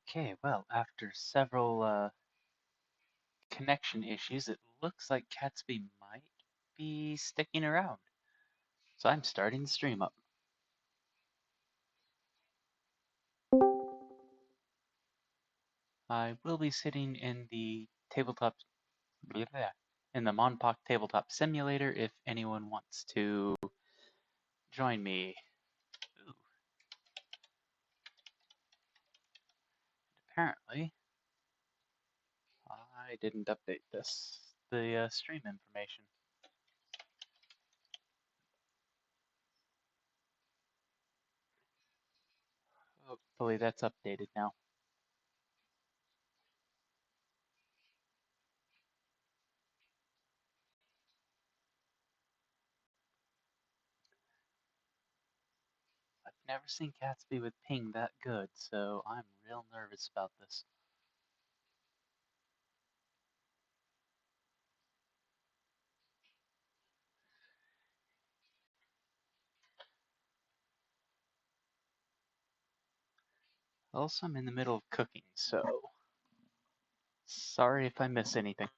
Okay, well, after several connection issues, it looks like Catsby might be sticking around. So I'm starting the stream up. I will be sitting in the tabletop, in the Monpoc Tabletop Simulator if anyone wants to join me. Ooh, apparently, I didn't update the stream information. Hopefully that's updated now. I've never seen Catsby with ping that good, so I'm real nervous about this. Also, I'm in the middle of cooking, so sorry if I miss anything.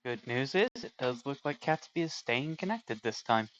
The good news is, it does look like Catsby is staying connected this time.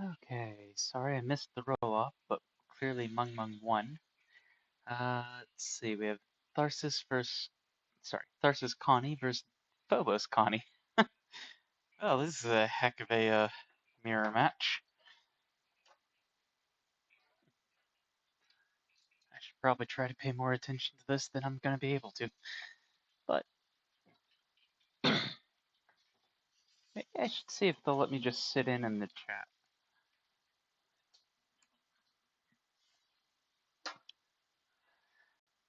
Okay, sorry I missed the roll-off, but clearly Mungmung won. Let's see, we have Tharsis Connie versus Phobos Connie. Well, this is a heck of a mirror match. I should probably try to pay more attention to this than I'm going to be able to. But maybe I should see if they'll let me just sit in the chat.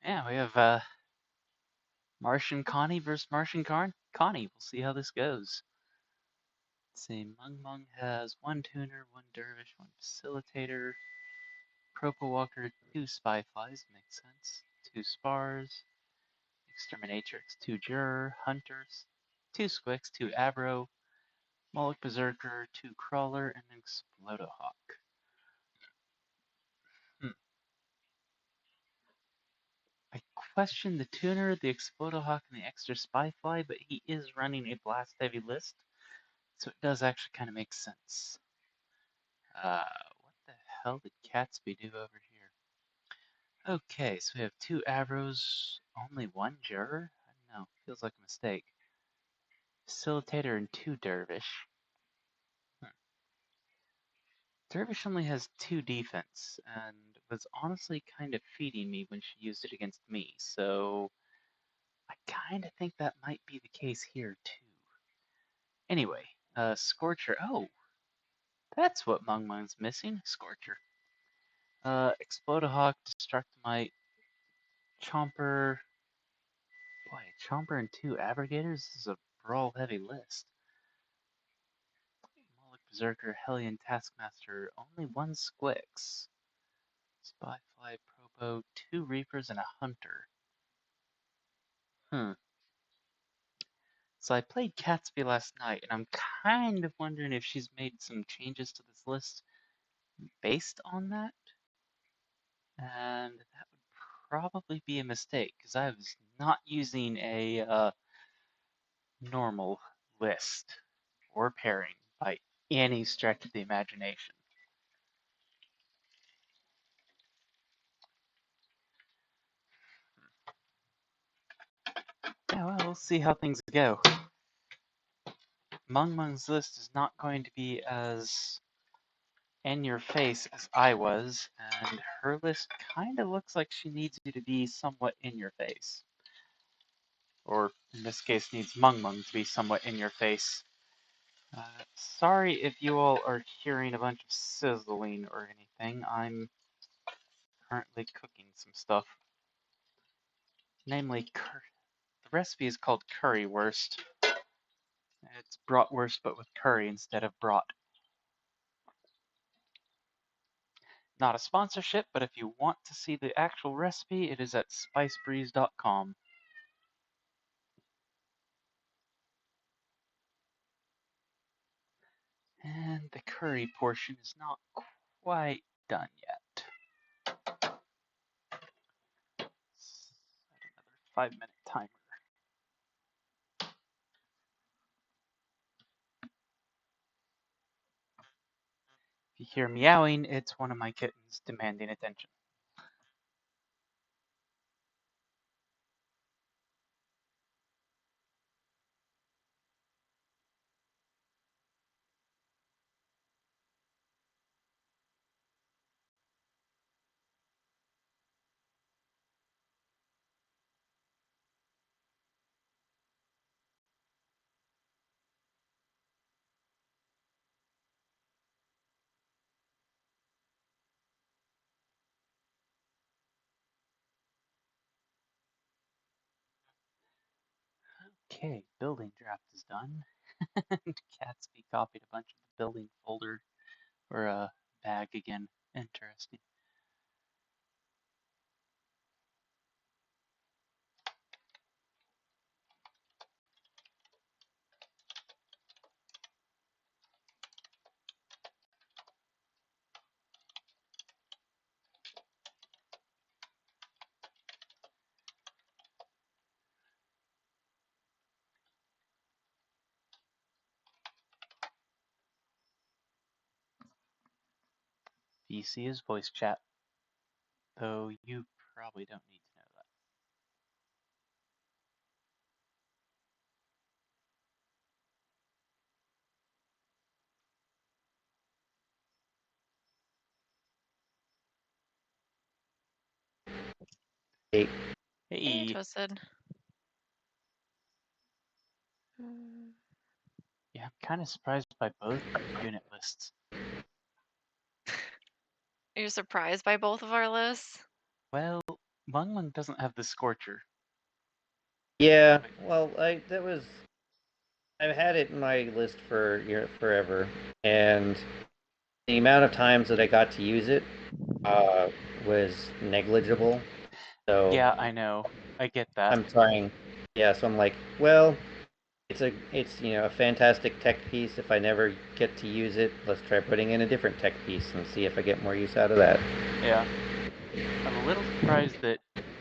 Yeah, we have Martian Connie versus Martian Connie. We'll see how this goes. Let's see, Mung has one tuner, one dervish, one facilitator, Propo Walker, two spy flies, makes sense, two spars, Exterminatrix, two juror, hunters, two squicks, two aggro, Moloch Berserker, two crawler, and an Explodohawk. I question the tuner, the Explodohawk, and the extra spy fly, but he is running a blast heavy list, so it does actually kind of make sense. What the hell did Catsby do over here? Okay, so we have two Avros, only one juror? I don't know, feels like a mistake. Facilitator and two Dervish. Dervish only has two defense, and was honestly kind of feeding me when she used it against me, so I kind of think that might be the case here too. Anyway, Scorcher. Oh, that's what Mungmung's missing. Scorcher. Explodahawk, Destructomite, Chomper. Boy, Chomper and two Abrogators? This is a brawl heavy list. Moloch Berserker, Hellion Taskmaster, only one Squix. Spyfly, Propo, two Reapers, and a Hunter. So I played Catsby last night, and I'm kind of wondering if she's made some changes to this list based on that. And that would probably be a mistake, because I was not using a normal list or pairing by any stretch of the imagination. Yeah, well, we'll see how things go. Mungmung's list is not going to be as in your face as I was, and her list kind of looks like she needs you to be somewhat in your face. Or, in this case, needs Mungmung to be somewhat in your face. Sorry if you all are hearing a bunch of sizzling or anything. I'm currently cooking some stuff. Namely, the recipe is called currywurst. It's bratwurst but with curry instead of brat. Not a sponsorship, but if you want to see the actual recipe, it is at spicebreeze.com. And the curry portion is not quite done yet. Set another 5-minute timer. If you hear meowing, it's one of my kittens demanding attention. Okay, building draft is done. Catsby copied a bunch of the building folder or a bag again. Interesting. VC is voice chat, though you probably don't need to know Hey, that. Hey, Hey, Twisted. Mm. yeah, I'm kind of surprised by both your unit lists. You're surprised by both of our lists? Well, Mungmung doesn't have the Scorcher. yeah, But well, I've had it in my list for forever, and the amount of times that I got to use it uh, was negligible. So yeah, I know. I get that. I'm trying. Yeah, so I'm like, well, it's a fantastic tech piece. If I never get to use it, let's try putting in a different tech piece and see if I get more use out of that. Yeah. I'm a little surprised that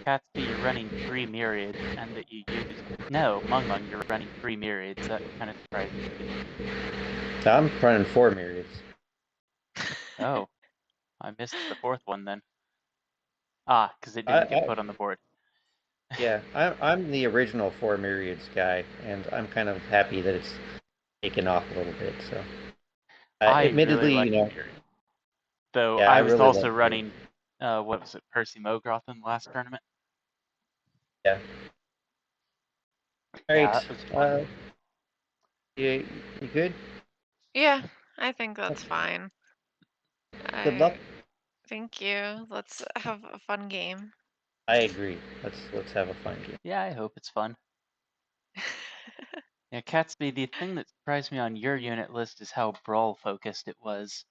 Catsby you're running 3 myriads and that you use. No, Mungmung you're running 3 myriads. That kind of surprises me. So I'm running 4 myriads. Oh, I missed the fourth one then. Ah, because it I, didn't get I put on the board. yeah, I'm the original 4 myriads guy, and I'm kind of happy that it's taken off a little bit. So, I really admittedly, like the myriad. Though yeah, I I was really also like it. running, what was it, Percy Mogroth in the last tournament? Yeah. All Yeah, right. that was fun. You good? Yeah, I think that's fine. Good luck. Thank you. Let's have a fun game. I agree. Let's have a fun game. Yeah, I hope it's fun. Yeah, Catsby, the thing that surprised me on your unit list is how brawl focused it was.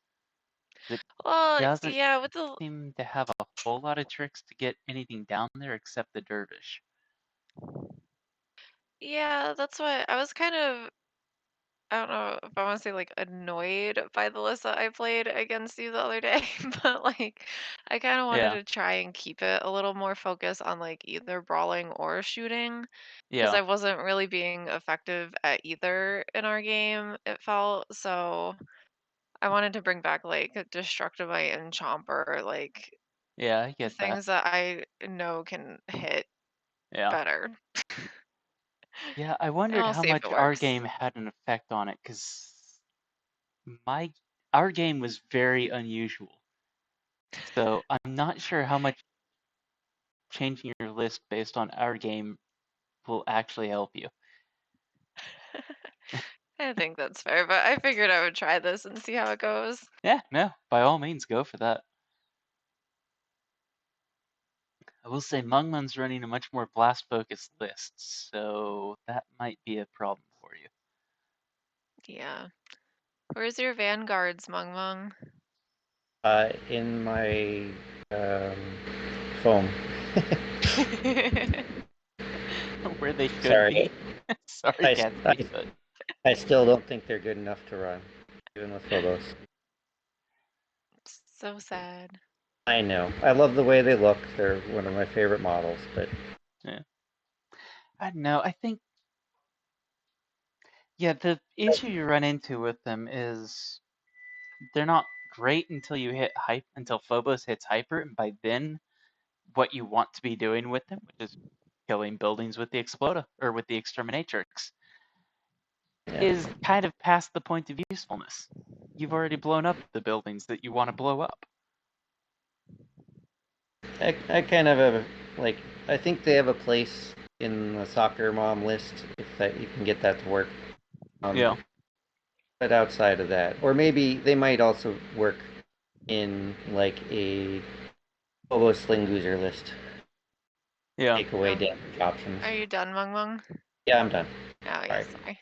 It Well, doesn't yeah, with the seem to have a whole lot of tricks to get anything down there except the dervish. yeah, that's what I was kind of. I don't know if I want to say like annoyed by the list that I played against you the other day, but like I kind of wanted Yeah, to try and keep it a little more focused on like either brawling or shooting. Because yeah, I wasn't really being effective at either in our game, it felt. So I wanted to bring back like Destructivite and Chomper, like yeah, I get that. things that I know can hit Yeah. better. Yeah, I And wondered we'll how see if much it our works. game had an effect on it, because my our game was very unusual. So I'm not sure how much changing your list based on our game will actually help you. I think that's fair, but I figured I would try this and see how it goes. Yeah, no, by all means, go for that. I will say Mungman's running a much more blast-focused list, so that might be a problem for you. Yeah. Where's your vanguards, Mung Mung? In my um, phone. Where they should Sorry, be. Sorry, I, I Gatsby, but I still don't think they're good enough to run, even with Phobos. So sad. I know. I love the way they look. They're one of my favorite models, but yeah. I don't know. I think, yeah, the issue you run into with them is they're not great until you hit hype, until Phobos hits hyper, and by then, what you want to be doing with them, which is killing buildings with the Exploda, or with the Exterminatrix, yeah. is kind of past the point of usefulness. You've already blown up the buildings that you want to blow up. I kind of have like I think they have a place in the soccer mom list if that you can get that to work. Um, Yeah, but outside of that, or maybe they might also work in like a Bobo Sling Loser list. yeah. Take away Oh, damage options. are you done, Mung Mung? Yeah, I'm done. Oh, All yes, right. sorry.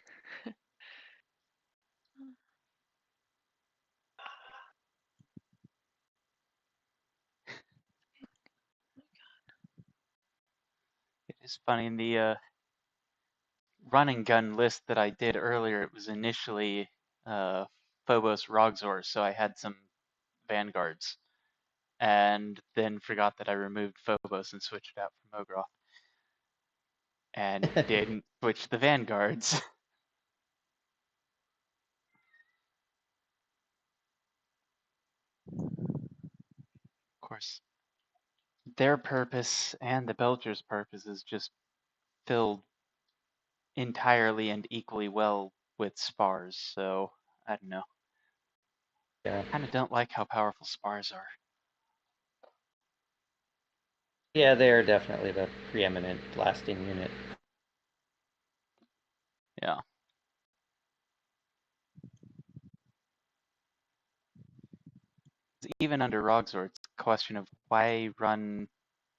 It is funny in the run and gun list that I did earlier. It was initially uh, Phobos Rogzor, so I had some vanguards, and then forgot that I removed Phobos and switched it out for Mogroth, and didn't switch the vanguards. course, their purpose and the Belcher's purpose is just filled entirely and equally well with spars, so I don't know. Yeah. Kind of don't like how powerful spars are. Yeah, they are definitely the preeminent blasting unit. Yeah. Even under Rogsword, it's a question of why run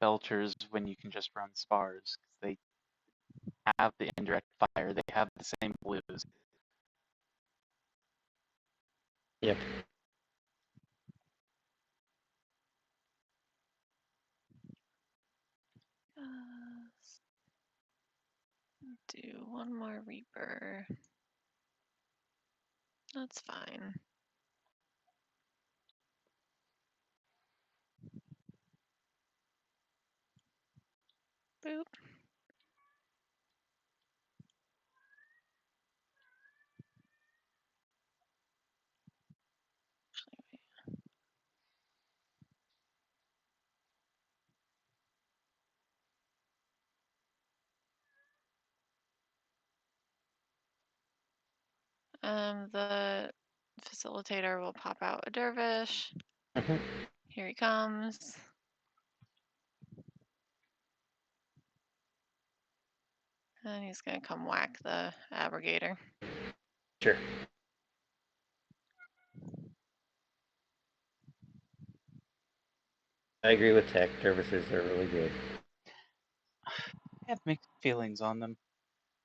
Belchers when you can just run spars. 'Cause they have the indirect fire, they have the same blues. Yep. Do one more Reaper. That's fine. Boop. The facilitator will pop out a dervish. Mhm. Here he comes. And he's gonna come whack the abrogator. Sure. I agree with Tech. Dervishes are really good. I have mixed feelings on them.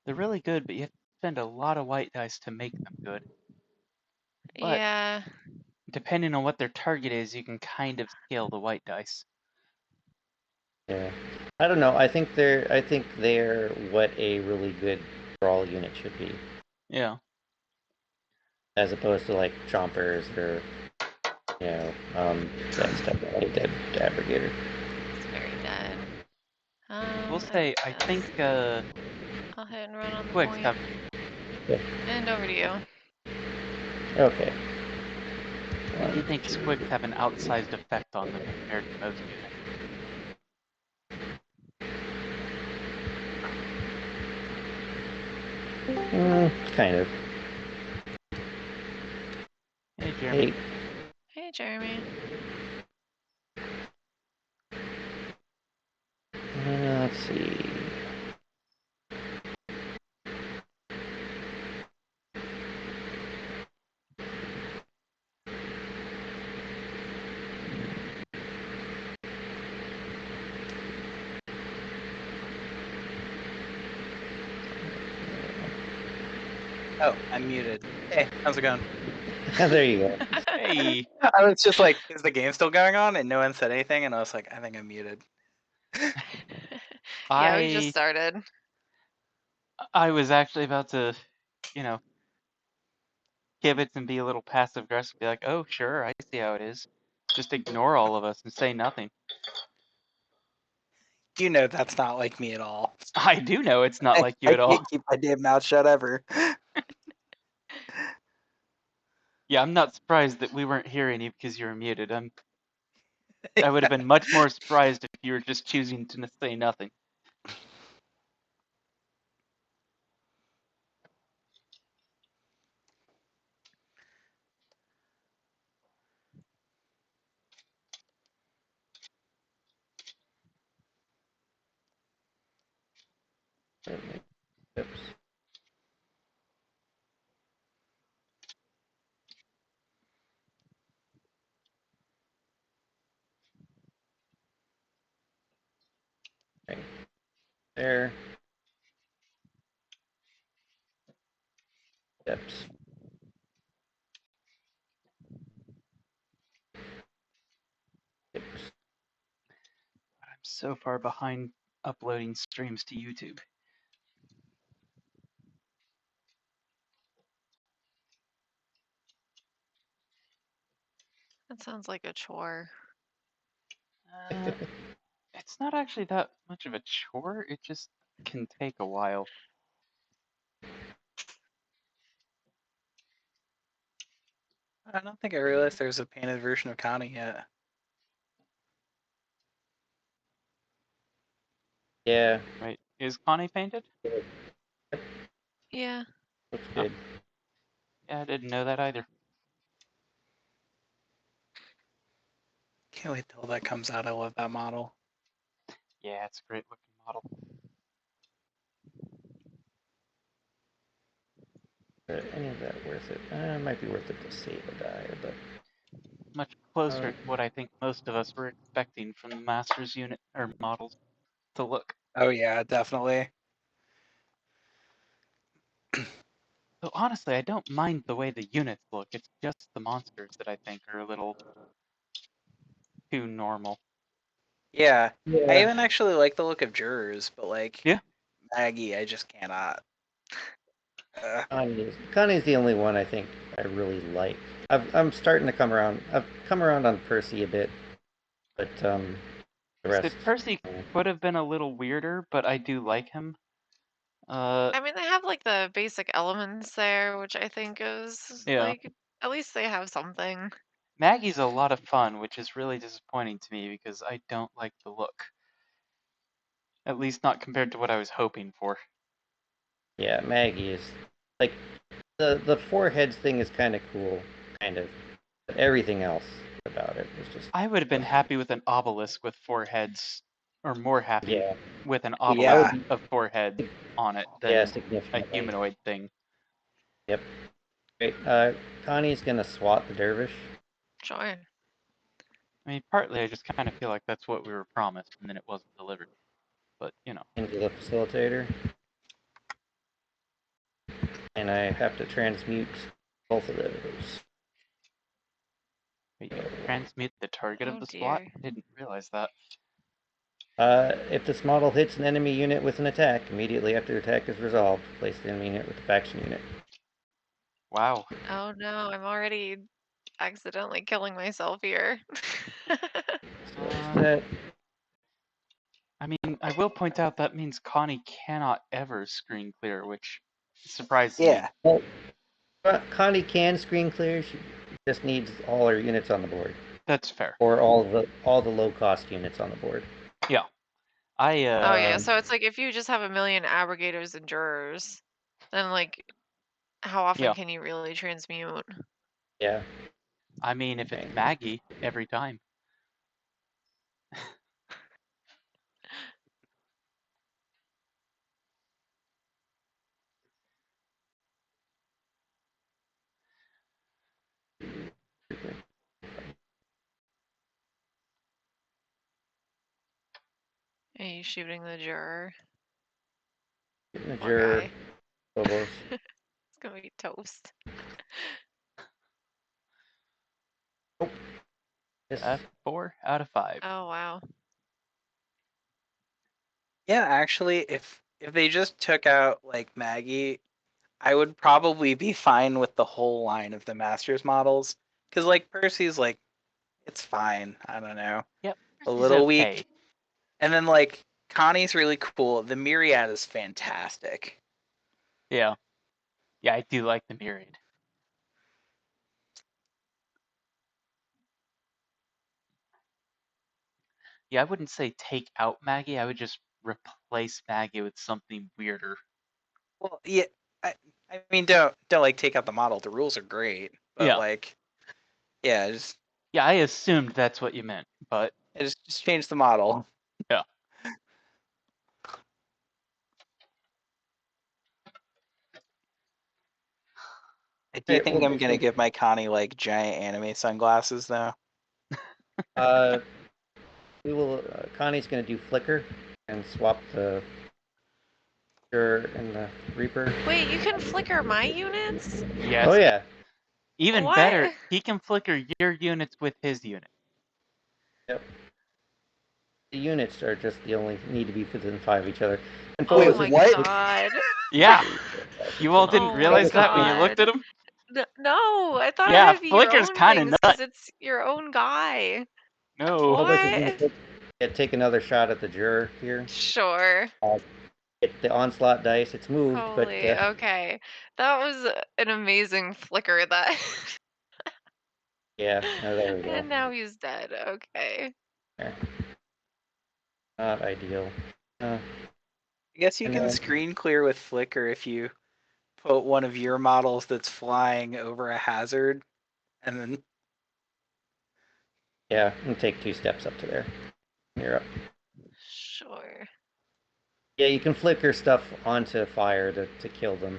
They're really good, but you have to spend a lot of white dice to make them good. But Yeah. depending on what their target is, you can kind of scale the white dice. Yeah. I don't know. I think they're what a really good brawl unit should be, Yeah. as opposed to like chompers or that's definitely a dead abrogator. It's very dead. We'll say, I think I'll hit and run on the Squigs point. have. Yeah. And over to you. Okay. I do think Squigs have an outsized effect on them compared to most units. Kind of. Hey, Jeremy. Hey. Hey, Jeremy. Let's see. Oh, I'm muted. Hey, how's it going? There you go. Hey. I was just like, is the game still going on? And no one said anything, and I was like, I think I'm muted. Yeah, we just started. I was actually about to, kibitz and be a little passive aggressive, be like, oh, sure, I see how it is. Just ignore all of us and say nothing. You know that's not like me at all. I do know it's not like you I at all. can't keep my damn mouth shut ever. Yeah, I'm not surprised that we weren't hearing you because you were muted. I would have been much more surprised if you were just choosing to say nothing. Oops. Okay. There. Steps. Oops. I'm so far behind uploading streams to YouTube. That sounds like a chore. It's not actually that much of a chore. It just can take a while. I don't think I realized there's a painted version of Connie yet. Yeah. Right? Is Connie painted? Yeah. Looks Oh. good. Yeah, I didn't know that either. Can't wait till that comes out. I love that model. Yeah, it's a great looking model. Any of that worth it? It might be worth it to save a die, but Much closer to what I think most of us were expecting from the Masters unit or models to look. Oh yeah, definitely. So honestly, I don't mind the way the units look. It's just the monsters that I think are a little too normal. Yeah. I yeah. even actually like the look of jurors, but like Yeah. Maggie, I just cannot. Connie's the only one I think I really like. I'm starting to come around. I've come around on Percy a bit, but the rest. Percy could have been a little weirder, but I do like him. I mean, they have like the basic elements there, which I think is Yeah. like at least they have something. Maggie's a lot of fun, which is really disappointing to me because I don't like the look. At least not compared to what I was hoping for. Yeah, Maggie is like the four heads thing is kind of cool, kind of. But everything else about it was just. I would have been happy with an obelisk with 4 heads, or more happy Yeah. with an Yeah. obelisk of 4 heads on it Yeah, than a significantly. humanoid thing. Yep. Great. Connie's gonna swat the dervish. Sure. I mean, partly I just kind of feel like that's what we were promised, and then it wasn't delivered. But, you know. Into the facilitator. And I have to transmute both of those. Wait, you transmute the target of Oh the SWAT? dear. Didn't realize that. If this model hits an enemy unit with an attack, immediately after the attack is resolved, place the enemy unit with the faction unit. Wow. Oh no, I'm already accidentally killing myself here. So that I mean, I will point out that means Connie cannot ever screen clear, which surprises me. Yeah. well, Connie can screen clear. She just needs all her units on the board, That's fair. or all the low cost units on the board. Yeah. Oh yeah, so it's like if you just have a million abrogators and jurors, then like how often Yeah. can you really transmute? Yeah. I mean, if it's Okay. Maggie, every time. Are you shooting the juror? The Poor juror, guy. Phobos. It's gonna be toast. This 4 out of 5. Oh wow. Yeah, actually, if they just took out like Maggie, I would probably be fine with the whole line of the Masters models. Cause like Percy's like, it's fine. I don't know. Yep. A He's little okay. weak. And then like Connie's really cool. The Myriad is fantastic. Yeah. Yeah, I do like the Myriad. Yeah, I wouldn't say take out Maggie. I would just replace Maggie with something weirder. Well, yeah, I mean, don't like take out the model. The rules are great, but Yeah. like, yeah, just Yeah, I assumed that's what you meant, but just change the model. yeah. Do you okay, think I'm gonna give my Connie like giant anime sunglasses though? we will. Connie's gonna do flicker and swap the juror and the reaper. Wait, you can flicker my units? Yes. Oh yeah. Even What? better, he can flicker your units with his unit. Yep. The units are just the only need to be within 5 of each other. And Oh Phobos my is what? god. Yeah. You all didn't Oh my realize that when you looked god. at him? No, I thought it Yeah, had to be your Flicker's own kind of things because nuts. it's your own guy. No. Phobos is What? gonna take another shot at the juror here. Sure. Get the onslaught dice. It's moved, Holy, okay. That was an amazing flicker that. yeah. There we go. And now he's dead. Okay. There. Not ideal. Uh, I guess you and can then, screen clear with Flicker if you put one of your models that's flying over a hazard, and then yeah, and take 2 steps up to there. You're up. Sure. Yeah, you can flicker stuff onto fire to kill them.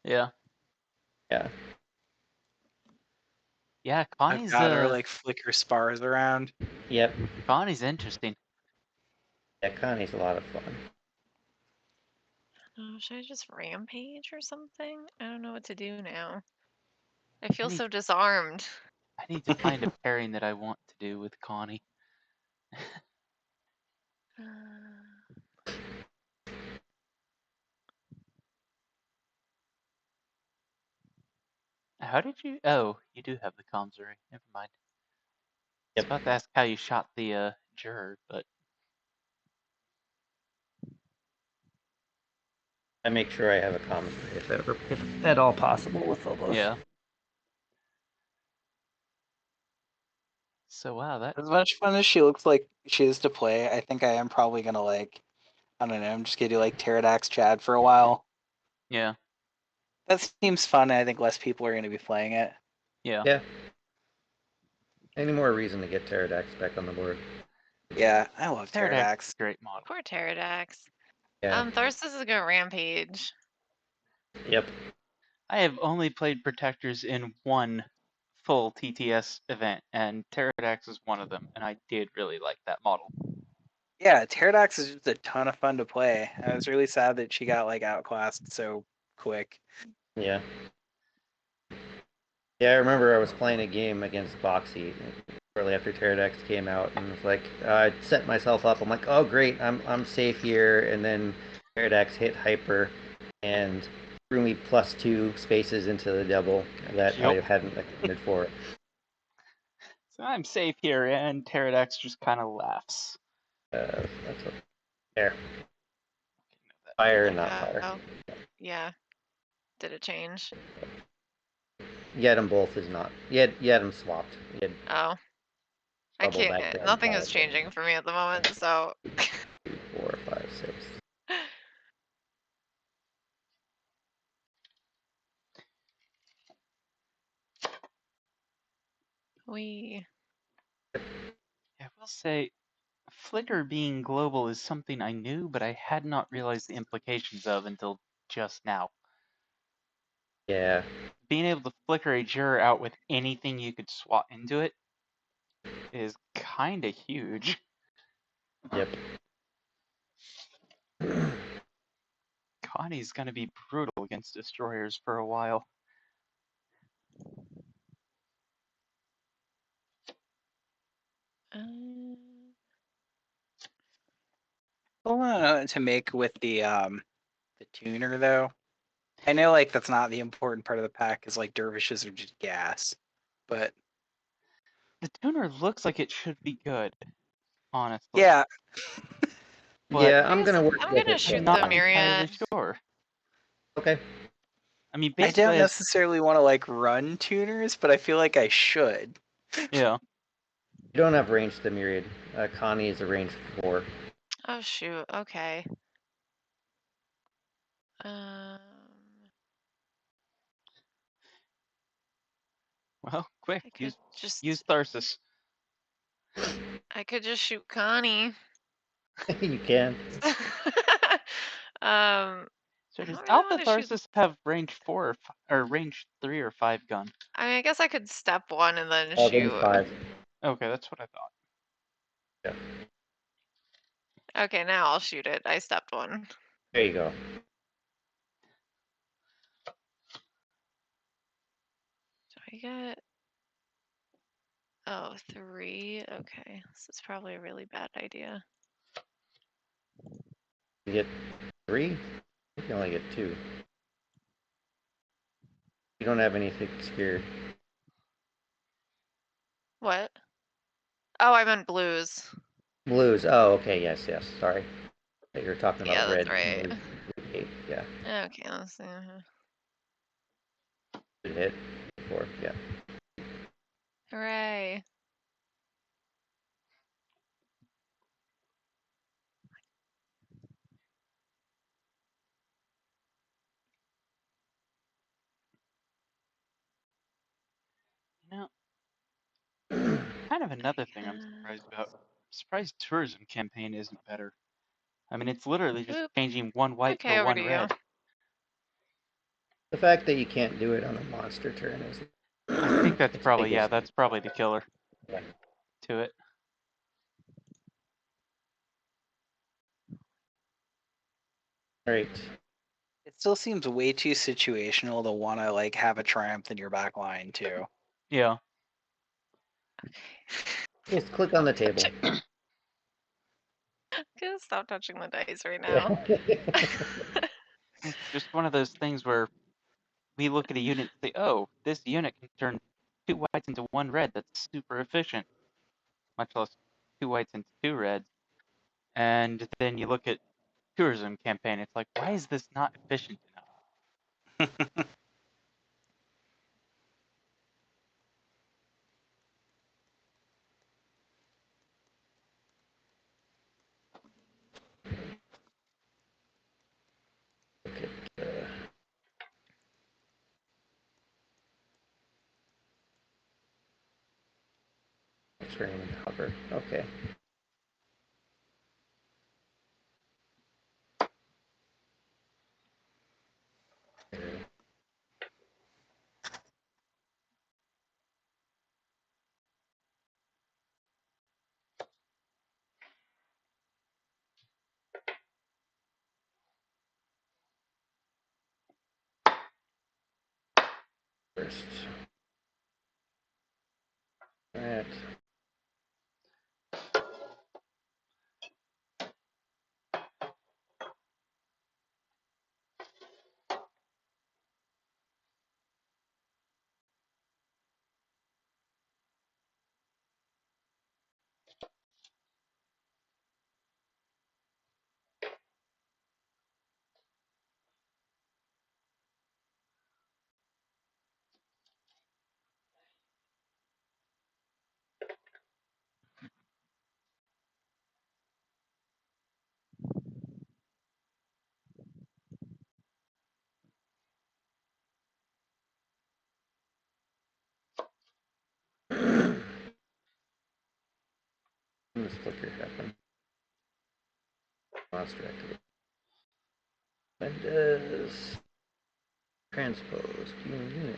Yeah. Yeah. Yeah, oh Connie's god, or like Flicker spars around. Yep. Connie's interesting. Yeah, Connie's a lot of fun. Oh, should I just rampage or something? I don't know what to do now. I feel need- so disarmed. I need to find a pairing that I want to do with Connie. How did you? Oh, you do have the comms array. Never mind. I was Yep. about to ask how you shot the juror, but I make sure I have a comms array if at all possible with all those. yeah. So wow, that As much fun as she looks like she is to play, I think I am probably gonna like, I don't know, I'm just gonna do like Pterodax Chad for a while. yeah. That seems fun, and I think less people are gonna be playing it. Yeah. Yeah. Any more reason to get Pterodax back on the board? Yeah, I love Pterodax Pterodax. is a great model. Poor Pterodax. Yeah. Tharsis is a good rampage. Yep. I have only played protectors in one full TTS event, and Pterodax is one of them, and I did really like that model. Yeah, Pterodax is just a ton of fun to play. I was really sad that she got like outclassed so quick. Yeah. Yeah, I remember I was playing a game against Boxy shortly after Pterodax came out, and it's like I set myself up. I'm like, oh great, I'm safe here, and then Pterodax hit hyper and threw me +2 spaces into the double that I Yep. hadn't accounted for. So I'm safe here, and Pterodax just kind of laughs. That's what. There. Fire and not fire. Oh, yeah. Did it change? Yet them both is not. Yet them swapped. Yet Oh. I double can't. back then. Nothing is changing for me at the moment, so. 2, 4, 5, 6. We. I will say, Flicker being global is something I knew, but I had not realized the implications of until just now. Yeah. Being able to flicker a juror out with anything you could swap into it is kind of huge. Yep. Connie's going to be brutal against destroyers for a while. I don't know what to make with the tuner though. I know like that's not the important part of the pack, because like dervishes are just gas. But The tuner looks like it should be good, honestly. yeah, But Yeah, I'm gonna work I'm with gonna it. I'm shoot the not entirely myriad. sure. Okay. I mean, I basically, don't necessarily want to like run tuners, but I feel like I should. yeah. You don't have range to Myriad. Connie is a range 4. Oh shoot. Okay. Um. Well, quick, I could use just. Tharsis. I could just shoot Connie. You can. So I does don't really Alpha want to shoot. Tharsis have range 4 or range 3 or 5 gun? I mean, I guess I could step one and then Range shoot. 5. Okay, that's what I thought. Yeah. Okay, now I'll shoot it. I stepped one. There you go. Do I get? Oh, 3. Okay, this is probably a really bad idea. You get 3? You can only get 2. You don't have anything scared. What? Oh, I meant blues. Blues. Oh, okay. Yes, yes. Sorry. You were talking Yeah, about that's red. right. Blue, 8. Yeah. Okay, let's see. Good hit. 4. Yeah. Hooray. kind of another thing I'm surprised about. I'm surprised tourism campaign isn't better. I mean, it's literally just Oop. changing one white Okay, for over one to you. red. The fact that you can't do it on a monster turn is. I think that's its probably biggest- that's probably the killer Yeah. to it. Right. It still seems way too situational to want to like have a triumph in your back line too. Yeah. Just click on the table. Gonna stop touching the dice right Yeah. now. It's just one of those things where we look at a unit and say, oh, this unit can turn 2 whites into 1 red. That's super efficient. Much less 2 whites into 2 reds. And then you look at tourism campaign. It's like, why is this not efficient enough? Look at, train and hover. Okay. First. That. When this flicker happen? Monster activity. When does transpose unit?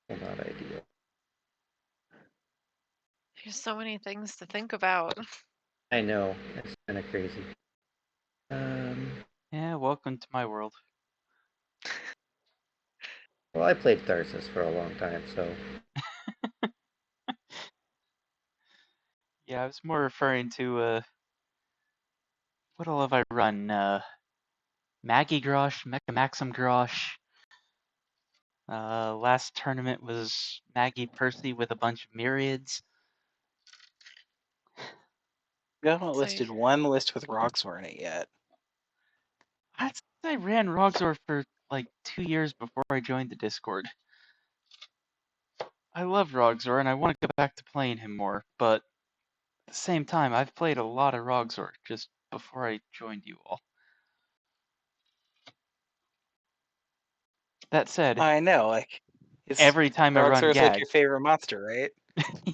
Not ideal. There's so many things to think about. I know. It's kind of crazy. Yeah, welcome to my world. Well, I played Tharsis for a long time, so. Yeah, I was more referring to, what all have I run? Maggie Grosh, Mecha Maxim Grosh. Last tournament was Maggie Percy with a bunch of myriads. We haven't So listed one list with Roxor in it yet. I ran Roxor for like 2 years before I joined the Discord. I love Roxor and I want to go back to playing him more, but at the same time, I've played a lot of Roxor just before I joined you all. That said, I know, like every time I run Roxor is like Gag, your favorite monster, right?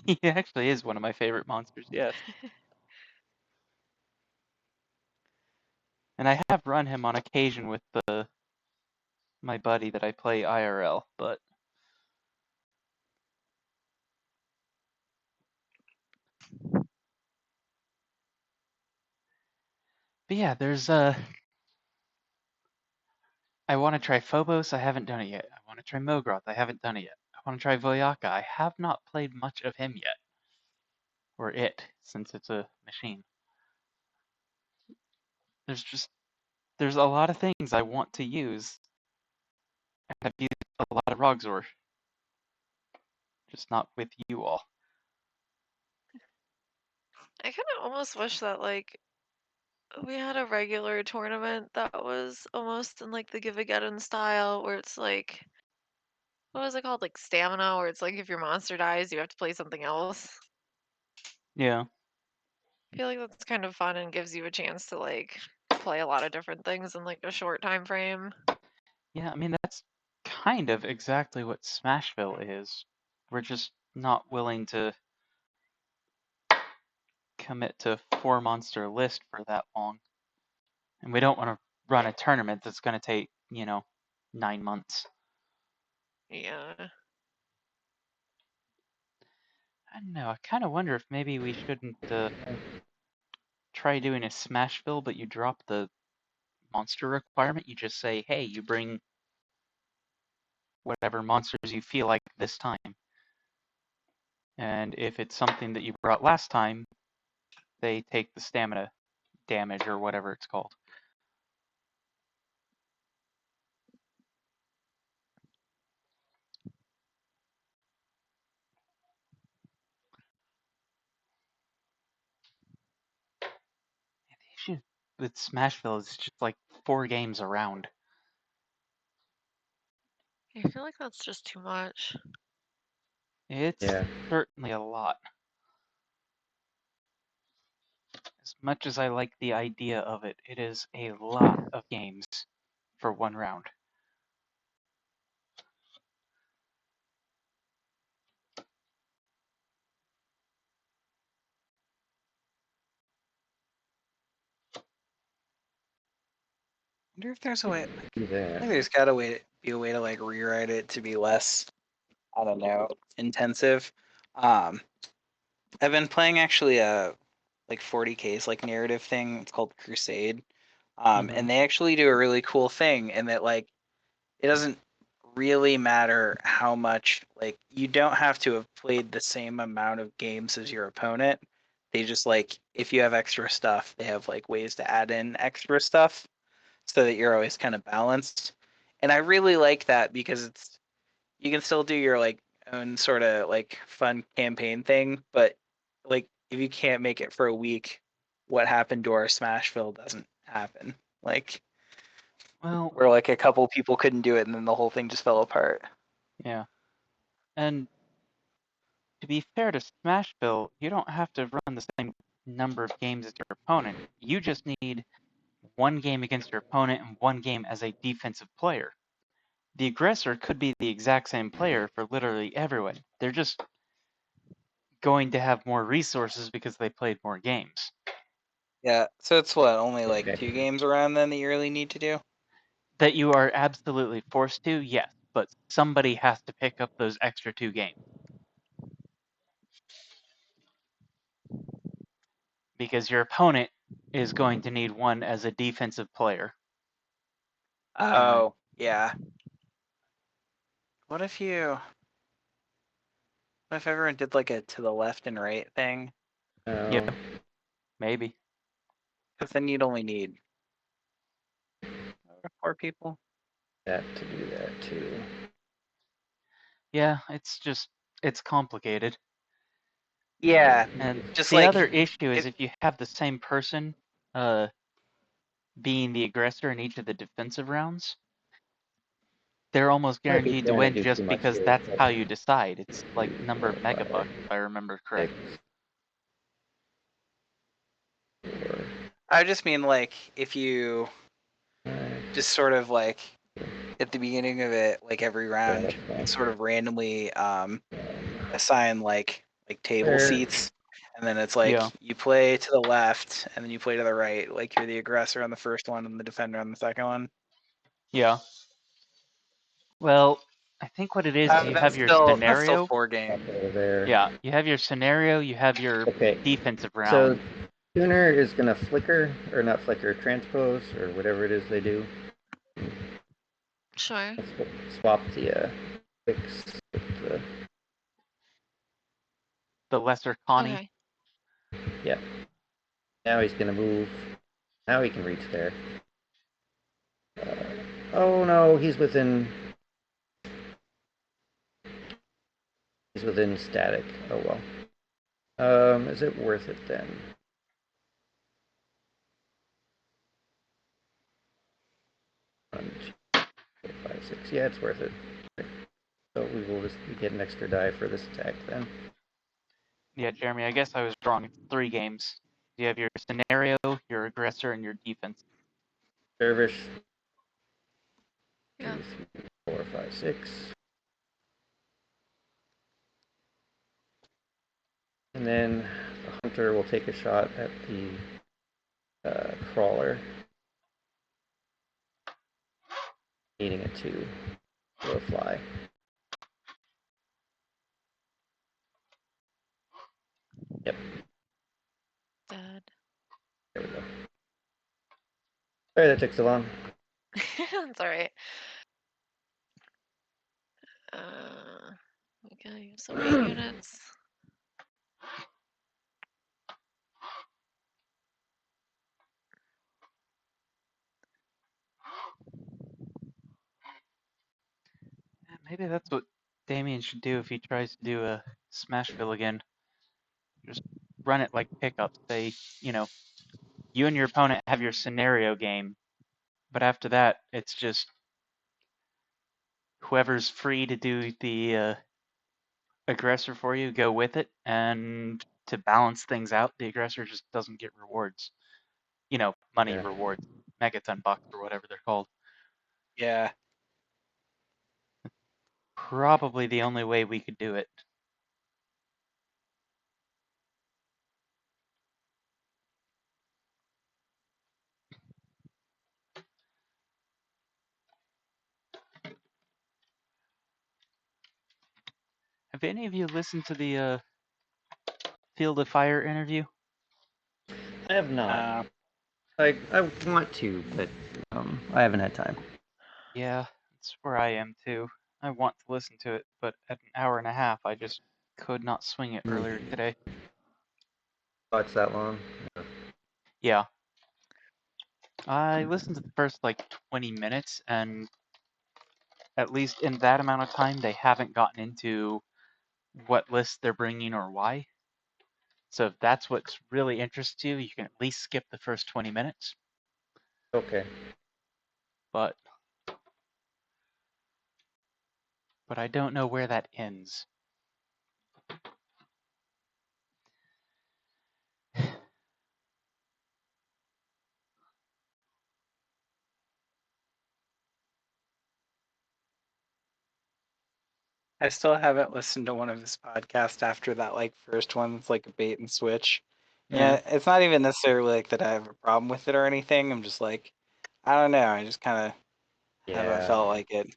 he actually is one of my favorite monsters, yes. And I have run him on occasion with my buddy that I play IRL, but yeah, there's I want to try Phobos, I haven't done it yet. I want to try Mogroth, I haven't done it yet. I want to try Voyaka, I have not played much of him yet. Or it, since it's a machine. There's a lot of things I want to use. And I've used a lot of Roxor. Just not with you all. I kind of almost wish that like we had a regular tournament that was almost in like the Give-A-Geddon style, where it's like what was it called? Like stamina, where it's like if your monster dies, you have to play something else. Yeah. I feel like that's kind of fun and gives you a chance to like play a lot of different things in like a short time frame. Yeah, I mean, that's kind of exactly what Smashville is. We're just not willing to commit to 4 monster list for that long. And we don't want to run a tournament that's going to take, 9 months. Yeah. I don't know. I kind of wonder if maybe we shouldn't try doing a Smashville, but you drop the monster requirement. You just say, hey, you bring whatever monsters you feel like this time. And if it's something that you brought last time, they take the stamina damage or whatever it's called. The issue with Smashville is just like 4 games around. I feel like that's just too much. It's Yeah. certainly a lot. As much as I like the idea of it, it is a lot of games for one round. I wonder if there's a way. Do I that. think there's got to be a way to like rewrite it to be less, I don't know, intensive. Um, I've been playing actually a like 40K's like narrative thing. It's called Crusade. And they actually do a really cool thing in that like it doesn't really matter how much like you don't have to have played the same amount of games as your opponent. They just like if you have extra stuff, they have like ways to add in extra stuff so that you're always kind of balanced. And I really like that because it's you can still do your like own sort of like fun campaign thing, but like if you can't make it for a week, what happened to our Smashville doesn't happen. Like Well, where like a couple people couldn't do it and then the whole thing just fell apart. yeah. And to be fair to Smashville, you don't have to run the same number of games as your opponent. You just need 1 game against your opponent and 1 game as a defensive player. The aggressor could be the exact same player for literally everyone. They're just going to have more resources because they played more games. Yeah, so it's what, only like Okay. 2 games around then that you really need to do? That you are absolutely forced to, yes, but somebody has to pick up those extra 2 games. Because your opponent is going to need one as a defensive player. Oh, yeah. What if everyone did like a to the left and right thing? Yeah, Oh, maybe. Because then you'd only need 4 people. that to do that too. Yeah, it's complicated. Yeah, And just the like other issue is if if you have the same person being the aggressor in each of the defensive rounds, they're almost Might be guaranteed to trying to win do too just much because here. that's how you decide. It's like number 4, of megabucks, 5, if I remember 6, correctly. 4, I just mean like if you 5. just sort of like at the beginning of it, like every Yeah, round, that's you fine. could sort of randomly assign like table There. seats, and then it's like Yeah. you play to the left and then you play to the right, like you're the aggressor on the first one and the defender on the second one. Yeah. Well, I think what it is you have your That's still scenario. 4 games. Over there. Yeah, you have your scenario, you have your Okay. defensive So round. tuner is gonna flicker, or not flicker, transpose, or whatever it is they do. Sure. Let's swap the fix with The lesser Connie. Okay. yeah. Now he's gonna move. Now he can reach there. Oh no, he's within. He's within static. Oh well. Is it worth it then? 1, 2, 4, 5, 6. Yeah, it's worth it. So we will just get an extra die for this attack then. Yeah, Jeremy, I guess I was wrong. It's 3 games. You have your scenario, your aggressor, and your defense. Dervish. Yeah. 2, 3, 4, 5, 6. And then the hunter will take a shot at the crawler, needing it to throw a fly. Yep. Dead. There we go. Sorry that took so long. That's alright. We gotta use some main units. Maybe that's what Damien should do if he tries to do a Smashville again. Just run it like pickup. Say, you and your opponent have your scenario game, but after that, it's just whoever's free to do the aggressor for you, go with it, and to balance things out, the aggressor just doesn't get rewards. Money Yeah. rewards, megaton bucks or whatever they're called. Yeah. Probably the only way we could do it. Have any of you listened to the Field of Fire interview? I have not. I want to, but I haven't had time. Yeah, that's where I am too. I want to listen to it, but at an hour and a half, I just could not swing it earlier today. Oh, it's that long? Yeah. I listened to the first 20 minutes, and at least in that amount of time, they haven't gotten into what list they're bringing or why. So if that's what's really interests you, you can at least skip the first 20 minutes. Okay. But I don't know where that ends. I still haven't listened to one of his podcasts after that first one. It's like a bait and switch. Yeah. It's not even necessarily that I have a problem with it or anything. I'm just I don't know. I just kind of haven't Yeah. felt like it.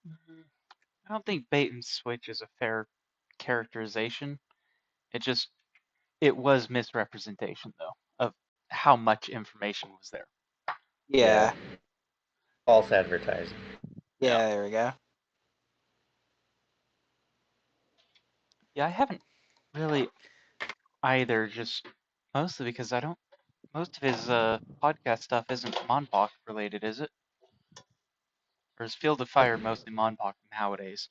I don't think bait and switch is a fair characterization. It was misrepresentation though of how much information was there. Yeah. False advertising. Yeah. There we go. Yeah, I haven't really either, just mostly because most of his podcast stuff isn't Monpoc related, is it? Or is Field of Fire mostly Monpoc nowadays?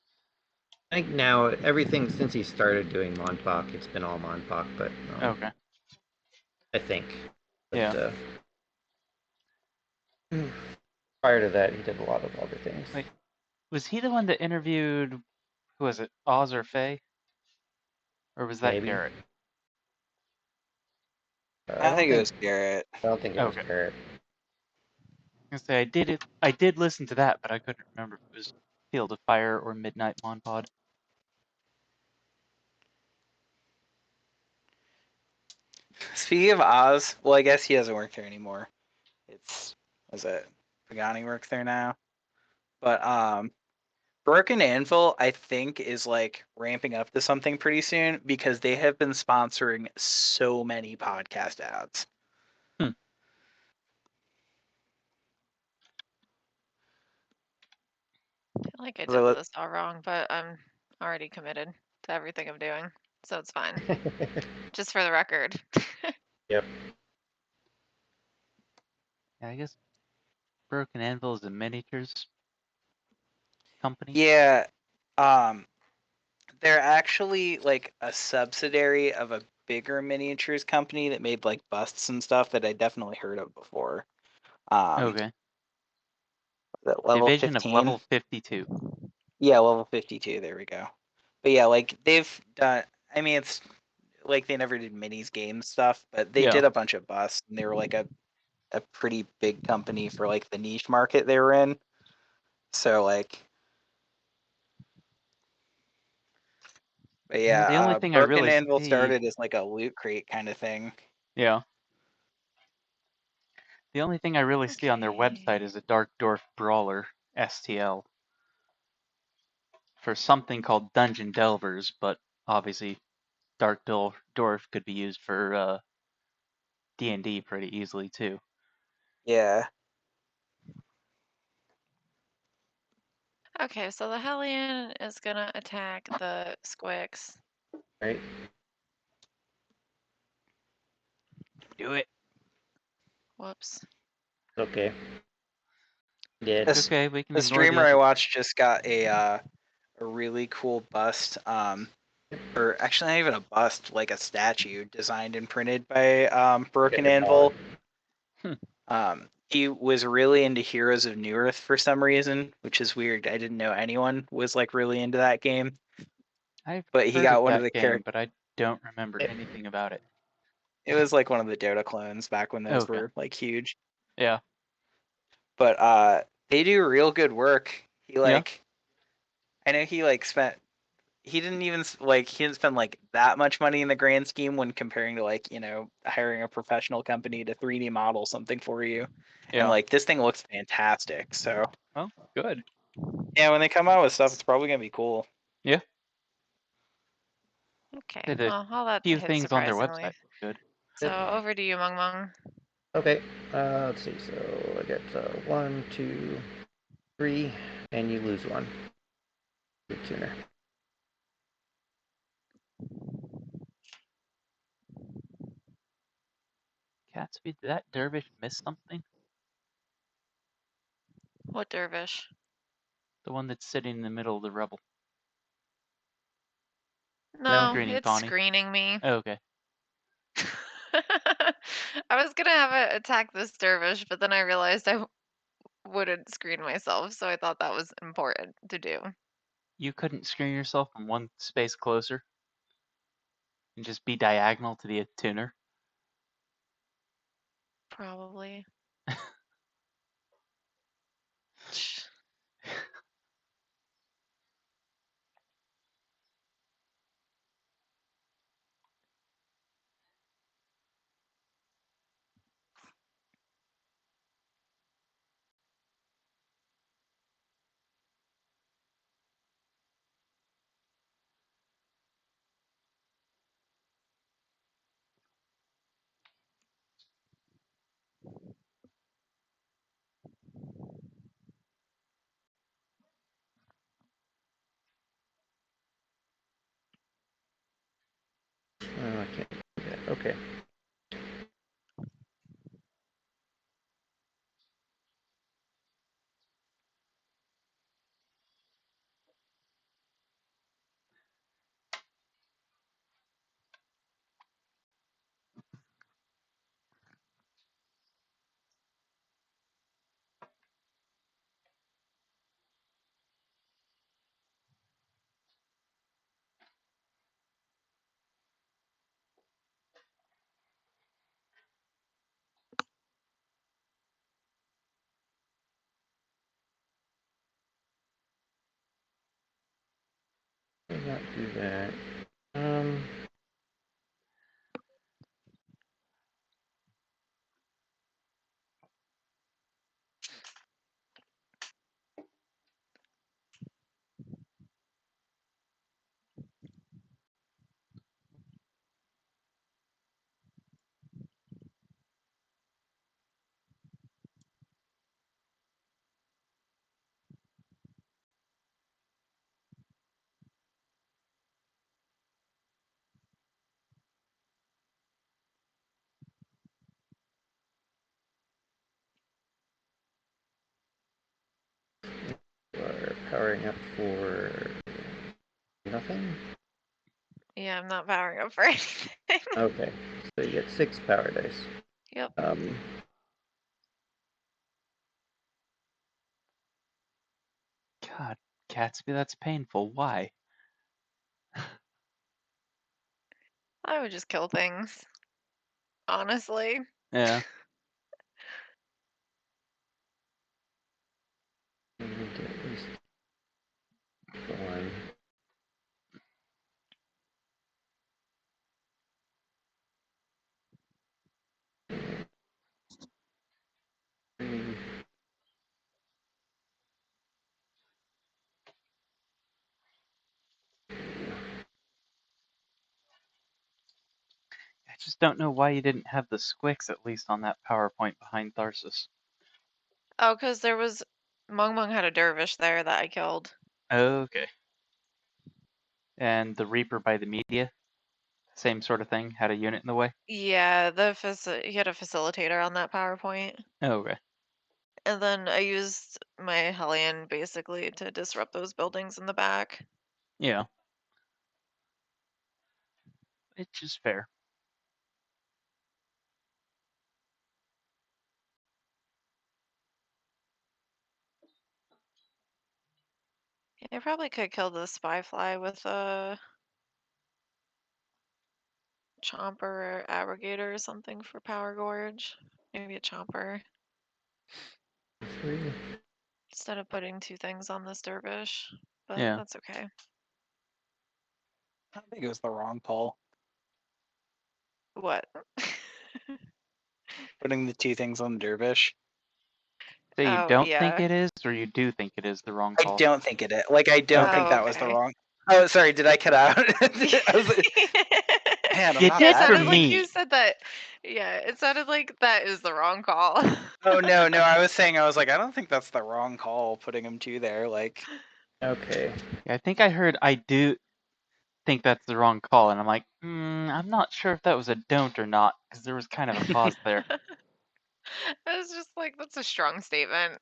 I think now everything since he started doing Monpoc, it's been all Monpoc, but Okay. I think. But, Yeah. prior to that, he did a lot of other things. Wait, was he the one that interviewed, who was it, Oz or Faye? Or was that Maybe. Garrett? I think it was Garrett. I don't think it was Okay. Garrett. I was gonna say I did listen to that, but I couldn't remember if it was Field of Fire or Midnight Monpod. Speaking of Oz, well, I guess he doesn't work there anymore. Was it Pagani works there now? But Broken Anvil, I think, is ramping up to something pretty soon because they have been sponsoring so many podcast ads. I feel like I So did this all wrong, but I'm already committed to everything I'm doing, so it's fine. Just for the record. Yep. Yeah, I guess Broken Anvil is a miniatures company. Yeah, they're actually a subsidiary of a bigger miniatures company that made busts and stuff that I definitely heard of before. Okay. That Level Division of 15. Level 52. Yeah, level 52. There we go. But yeah, like they've done. I mean, it's like they never did minis game stuff, but they did a bunch of busts, and they were like a pretty big company for like the niche market they were in. So like, but Yeah, the only yeah, thing I Broken really Anvil see. started as like a loot crate kind of thing. Yeah. The only thing I really see on their website is a Dark Dwarf Brawler STL for something called Dungeon Delvers, but obviously Dark Dwarf could be used for D&D pretty easily too. Yeah. Okay, so the Hellion is gonna attack the Squix. Right? Do it. Whoops. Okay. Did. It's okay, we can The ignore the streamer I other. watched just got a really cool bust. Or actually not even a bust, like a statue designed and printed by Broken Anvil. He was really into Heroes of New Earth for some reason, which is weird. I didn't know anyone was like really into that game. I've But he heard of got one of that the game, characters. but I don't remember anything about it. It was like one of the Dota clones back when those Okay. were like huge. Yeah. But they do real good work. He Yeah. I know he like spent he didn't even like he didn't spend like that much money in the grand scheme when comparing to like, you know, hiring a professional company to 3D model something for you. And Yeah. like this thing looks fantastic. So Oh, good. yeah, when they come out with stuff, it's probably gonna be cool. Yeah. Okay, The well, all that few hits things on their surprisingly. website look good. So over to you, Mung Mung. Okay. Let's see. So I get 1, 2, 3, and you lose 1. Good tuner. Catsby, did that dervish miss something? What dervish? The one that's sitting in the middle of the rubble. No, Screening it's Connie. screening me. Oh, okay. I was gonna have it attack this dervish, but then I realized I wouldn't screen myself, so I thought that was important to do. You couldn't screen yourself from one space closer and just be diagonal to the tuner? Probably. I can't do that. Okay. Did not do that. We're powering up for nothing. Yeah, I'm not powering up for anything. Okay. So you get 6 power dice. Yep. God, Catsby, that's painful. Why? I would just kill things. Honestly. Yeah. We need to at least one. Three. I just don't know why you didn't have the squicks at least on that PowerPoint behind Tharsis. Oh, because there was Mung Mung had a dervish there that I killed. Okay. And the Reaper by the media, same sort of thing, had a unit in the way. Yeah, he had a facilitator on that PowerPoint. Okay. And then I used my Hellion basically to disrupt those buildings in the back. Yeah. It's just fair. Yeah, I probably could kill the Spyfly with a Chomper or Abrogator or something for Power Gorge. Maybe a Chomper. Three. Instead of putting two things on this dervish. But Yeah. that's okay. I think it was the wrong call. What? Putting the two things on the dervish. So you Oh, don't think yeah. it is, or you do think it is the wrong I call? don't think it is. Like, I don't think Oh, that was the okay. wrong. Oh, sorry. Did I cut out? I was like, man, I'm You not did It that for sounded like mean. you me. said that. Yeah, it sounded like that is the wrong call. Oh no, I was saying, I was like, I don't think that's the wrong call. Putting them two there, like. Okay. Yeah, I think I heard I do think that's the wrong call, and I'm like, I'm not sure if that was a don't or not, because there was kind of a pause there. I was just like, that's a strong statement.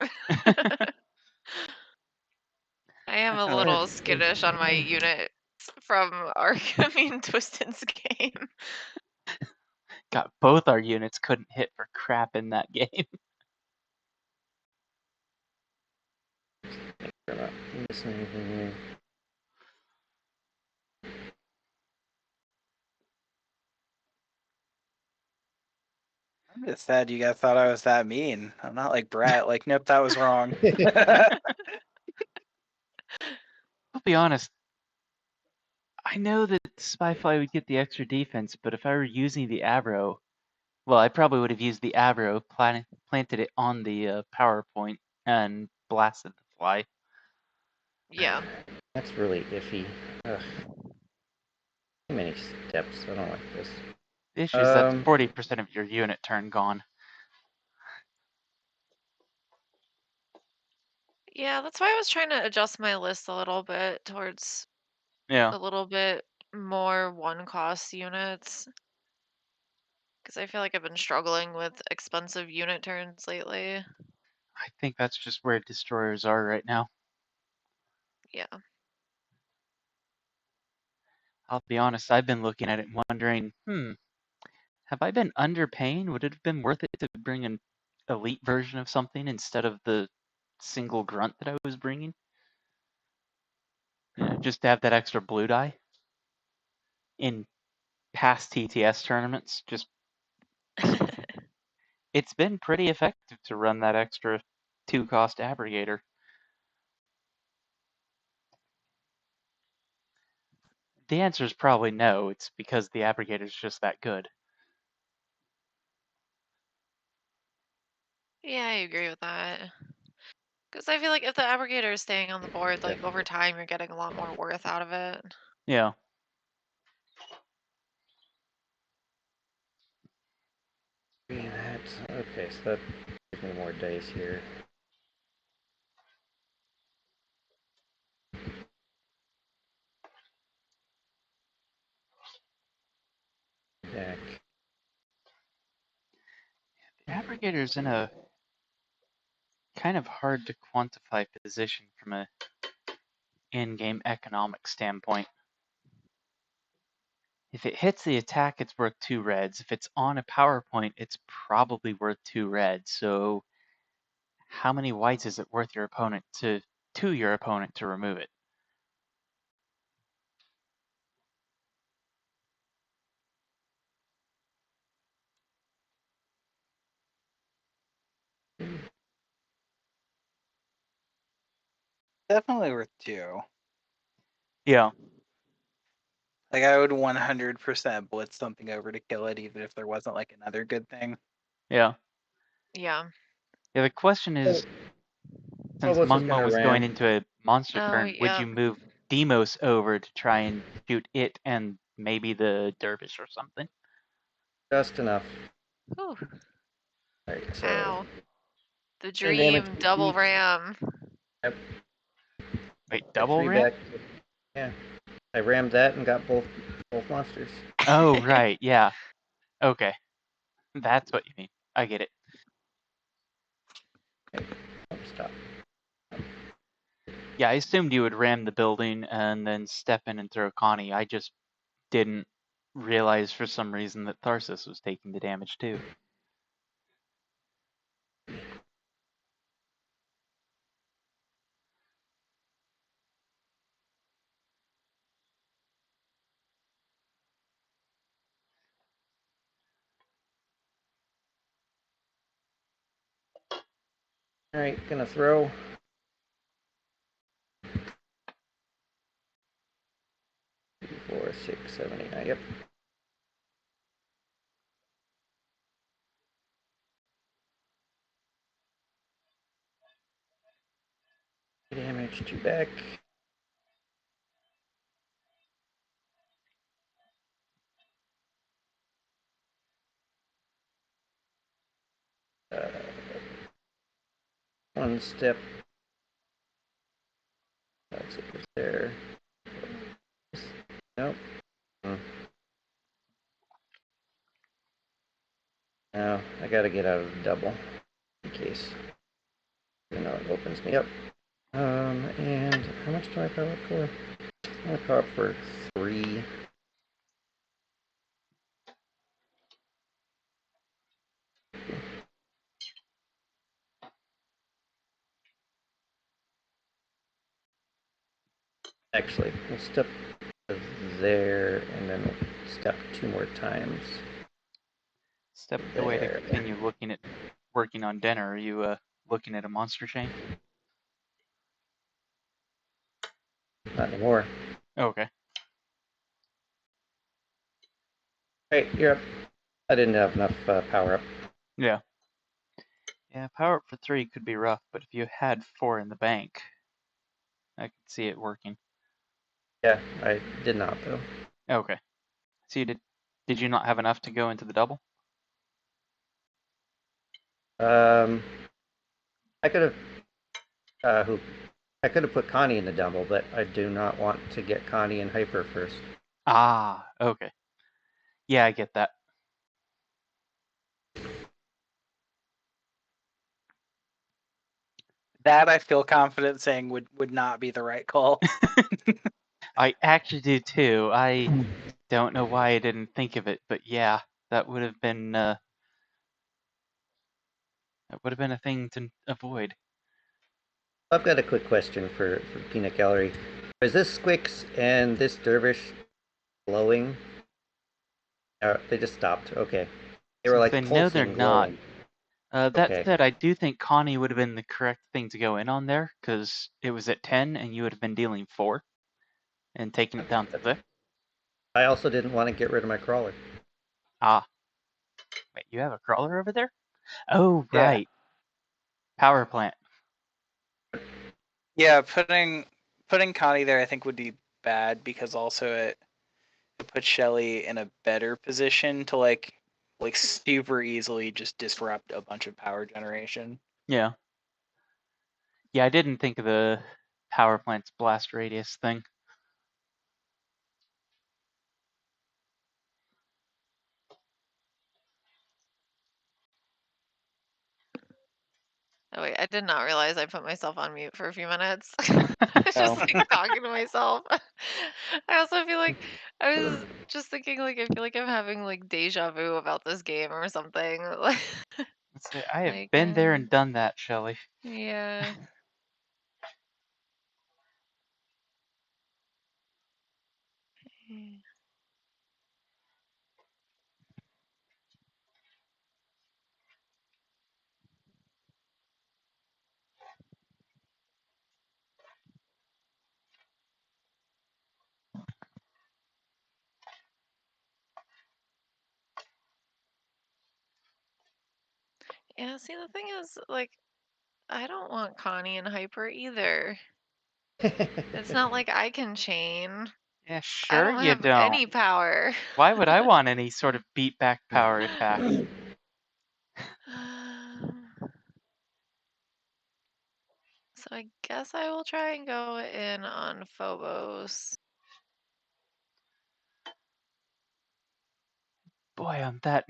I am a Oh, little skittish on my unit from Arkham Twiston's game. God, both our units couldn't hit for crap in that game. I'm not missing anything here. I'm just sad you guys thought I was that mean. I'm not like Brett. Like, nope, that was wrong. I'll be honest, I know that Spyfly would get the extra defense, but if I were using the Avro, well, I probably would have used the Avro, planted it on the PowerPoint, and blasted the fly. Yeah. That's really iffy. Ugh. Too many steps. I don't like this. The issue is that's 40% of your unit turn gone. Yeah, that's why I was trying to adjust my list a little bit towards Yeah, a little bit more one-cost units. Because I feel like I've been struggling with expensive unit turns lately. I think that's just where destroyers are right now. Yeah. I'll be honest, I've been looking at it and wondering, have I been underpaying? Would it have been worth it to bring an elite version of something instead of the single grunt that I was bringing? Just to have that extra blue die in past TTS tournaments. Just it's been pretty effective to run that extra 2-cost abrogator. The answer is probably no. It's because the abrogator is just that good. Yeah, I agree with that. Because I feel like if the abrogator is staying on the board, like over time, you're getting a lot more worth out of it. Yeah. Okay, so that gives me more dice here. Deck. The abrogator is in a kind of hard to quantify position from a in-game economic standpoint. If it hits the attack, it's worth 2 reds. If it's on a PowerPoint, it's probably worth 2 reds. So how many whites is it worth your opponent to to your opponent to remove it. Definitely worth 2. Yeah. Like I would 100% blitz something over to kill it, even if there wasn't like another good thing. Yeah. Yeah. Yeah, the question is, since Phobos is Mung Mung gonna was going ram. into a monster Oh, turn, would yeah. you move Demos over to try and shoot it and maybe the dervish or something? Just enough. Whew. Alright, so Ow. The 10 damage dream to double each. ram. Yep. Wait, I double 3 ram? back. Yeah. I rammed that and got both monsters. Oh, right, yeah. Okay. That's what you mean. I get it. Okay. Oh, stop. Yeah, I assumed you would ram the building and then step in and throw Connie. I just didn't realize for some reason that Tharsis was taking the damage too. Alright, gonna throw. 4, 6, 7, 8, 9. Yep. Damage 2 back. Uh, 1 step. That's it there. Nope. No, I gotta get out of the double in case. You know, it opens me up. And how much do I power up for? I'm gonna power up for 3. Actually, we'll step there and then we'll step 2 more times. Step away to continue looking at working on dinner. Are you looking at a monster chain? Not anymore. Oh, okay. Hey, you're up. I didn't have enough power up. Yeah. Yeah, power up for 3 could be rough, but if you had 4 in the bank, I could see it working. Yeah, I did not though. Okay. So did you not have enough to go into the double? I could have I could have put Connie in the double, but I do not want to get Connie in hyper first. Ah, okay. Yeah, I get that. That I feel confident saying would not be the right call. I actually do too. I don't know why I didn't think of it, but yeah, that would have been a thing to avoid. I've got a quick question for Peanut Gallery. Is this Squix and this Dervish glowing? They just stopped. Okay. They were Since like I know they're pulsing, not. glowing. That Okay. said, I do think Connie would have been the correct thing to go in on there, because it was at 10 and you would have been dealing 4 and taking it down to 6. I also didn't want to get rid of my crawler. Ah, wait, you have a crawler over there? Oh, Yeah. right. Power plant. Yeah, putting Connie there I think would be bad because also it puts Shelly in a better position to like super easily just disrupt a bunch of power generation. Yeah. Yeah, I didn't think of the power plant's blast radius thing. Oh wait, I did not realize I put myself on mute for a few minutes. I was just like talking to myself. I also feel like I was just thinking like I feel like I'm having like deja vu about this game or something. Let's say I have Like been there and done that, Shelly. yeah. Yeah, see, the thing is, like, I don't want Connie and Hyper either. It's not like I can chain. Yeah, I sure don't you have don't. any power. Why would I want any sort of beat back power attack? So I guess I will try and go in on Phobos. Boy, on that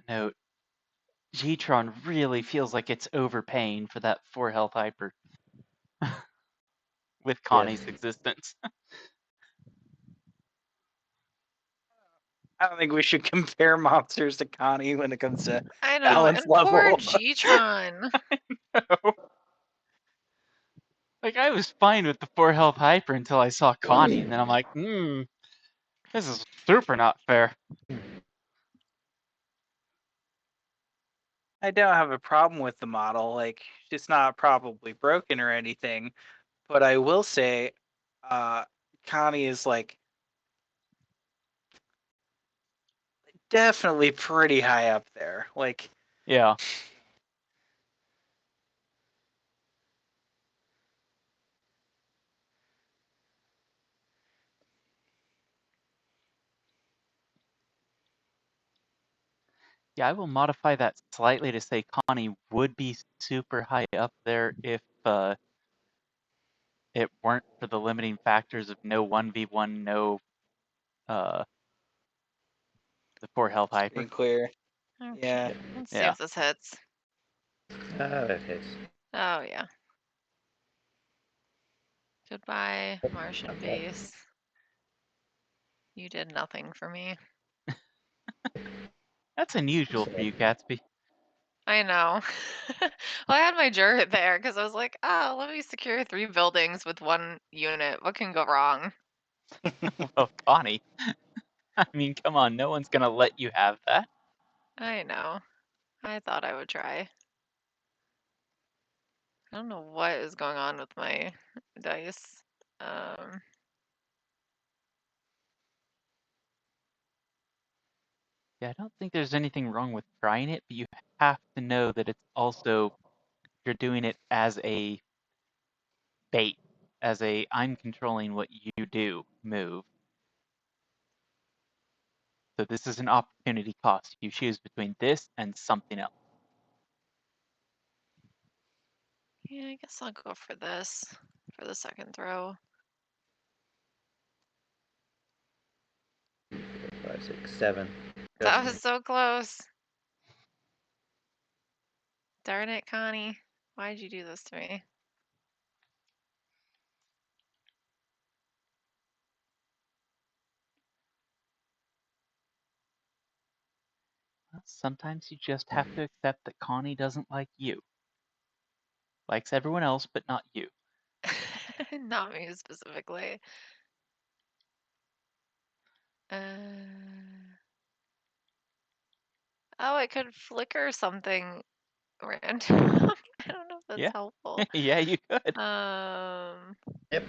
note, G-Tron really feels like it's overpaying for that 4 health hyper with Connie's Yes. existence. I don't think we should compare monsters to Connie when it comes to I know, balance and poor level. G-Tron. Like, I was fine with the 4 health hyper until I saw Connie, and then I'm like, this is super not fair. I don't have a problem with the model. Like, it's not probably broken or anything. But I will say, Connie is like definitely pretty high up there. Like, Yeah. Yeah, I will modify that slightly to say Connie would be super high up there if it weren't for the limiting factors of no 1v1, no the 4 health hyper. being clear. Okay, Yeah. let's see Yeah. if this hits. That hits. Oh, yeah. Goodbye, Martian base. You did nothing for me. That's unusual for you, Catsby. I know. Well, I had my Jurrit there because I was like, oh, let me secure 3 buildings with 1 unit. What can go wrong? Well, Connie. I mean, come on, no one's gonna let you have that. I know. I thought I would try. I don't know what is going on with my dice. Yeah, I don't think there's anything wrong with trying it, but you have to know that it's also, you're doing it as a bait, as a I'm controlling what you do move. So this is an opportunity cost. You choose between this and something else. Yeah, I guess I'll go for this for the second throw. 5, 6, 7. That Just was so close. Darn it, Connie. Why'd you do this to me? Well, sometimes you just have to accept that Connie doesn't like you. Likes everyone else, but not you. Not me specifically. Uh... Oh, I could flicker something random. I don't know if that's Yeah, helpful. yeah, you could. Yep.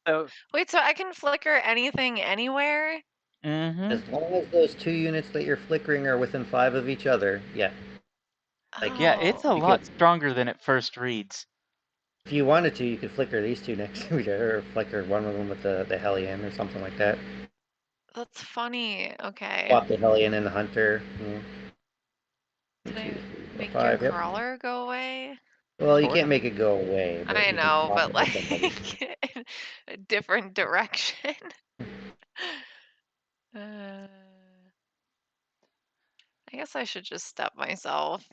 So Wait, so I can flicker anything anywhere? Mm-hmm. As long as those 2 units that you're flickering are within 5 of each other, yeah. Like, Yeah, Oh, it's a you could, lot stronger than it first reads. if you wanted to, you could flicker these 2 next to each other, or flicker one of them with the Hellion or something like that. that's funny. Okay. Swap the Hellion and the Hunter. Did 2, I 3, 4, make your 5. Yep. crawler go away? Well, you Sort can't of. make it go away, but I you can know, swap but it with somebody. like in a different direction. Uh, I guess I should just step myself.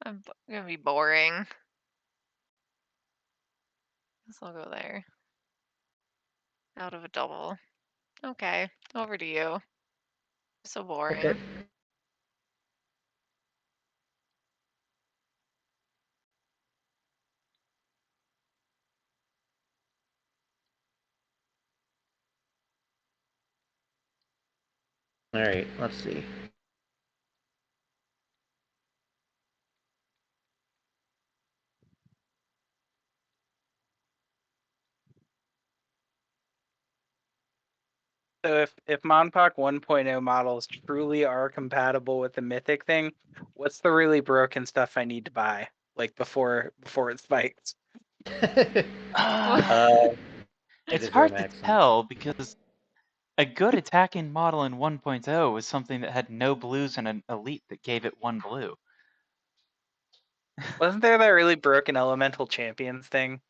I'm gonna be boring. Guess I'll go there. Out of a double. Okay, over to you. So boring. Okay. All right, let's see. So if Monpoc 1.0 models truly are compatible with the Mythic thing, what's the really broken stuff I need to buy? Like before it spikes. It's Zero hard to maximum. tell because a good attacking model in 1.0 was something that had no blues and an elite that gave it 1 blue. Wasn't there that really broken elemental champions thing?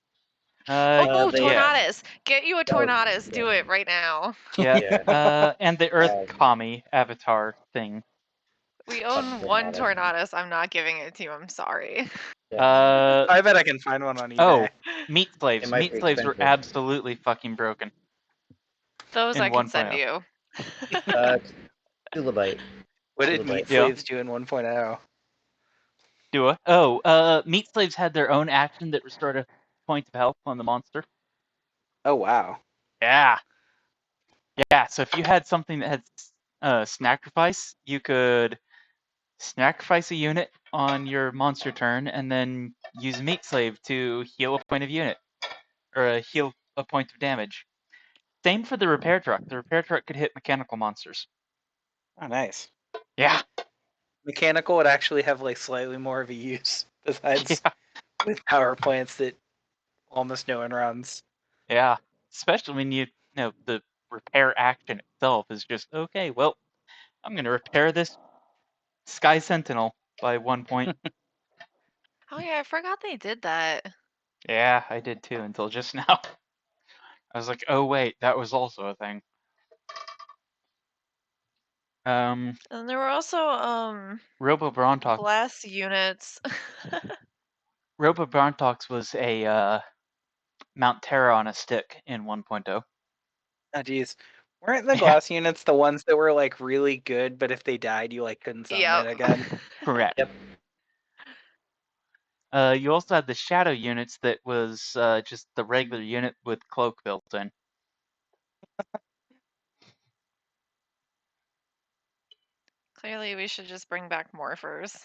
Oh, They- Tornadus! Get you a Oh, Tornadus. Do yeah. it right now. Yeah. Yeah. And the Earth Um, Kami avatar thing. We Fuck own one Tornadus. Tornadus. I'm not giving it to you. I'm sorry. Yeah. I bet I can find one on Oh, eBay. meat It slaves. might Meat be slaves were expensive. absolutely fucking broken Those in I could send 1.0. you. Kilobyte. What did Kilobyte. Meat Yeah. Slaves do in 1.0? Do it. Oh, meat slaves had their own action that restored a point of health on the monster. Oh wow. Yeah. Yeah, so if you had something that had sacrifice, you could sacrifice a unit on your monster turn and then use meat slave to heal a point of unit or heal a point of damage. Same for the repair truck. The repair truck could hit mechanical monsters. Oh nice. Yeah. Mechanical would actually have like slightly more of a use besides Yeah. with power plants that almost no one runs. Yeah. Especially when you know the repair action itself is just okay, well, I'm gonna repair this Sky Sentinel by 1 point. Oh yeah, I forgot they did that. Yeah, I did too until just now. I was like, oh wait, that was also a thing. And there were also Robo Brontox. glass units. Robo Brontox was a Mount Terra on a stick in 1.0. Oh geez. Weren't the Yeah, glass units the ones that were like really good, but if they died you like couldn't summon Yep. it again? correct. Yep. You also had the Shadow units that was just the regular unit with Cloak built in. Clearly, we should just bring back morphers.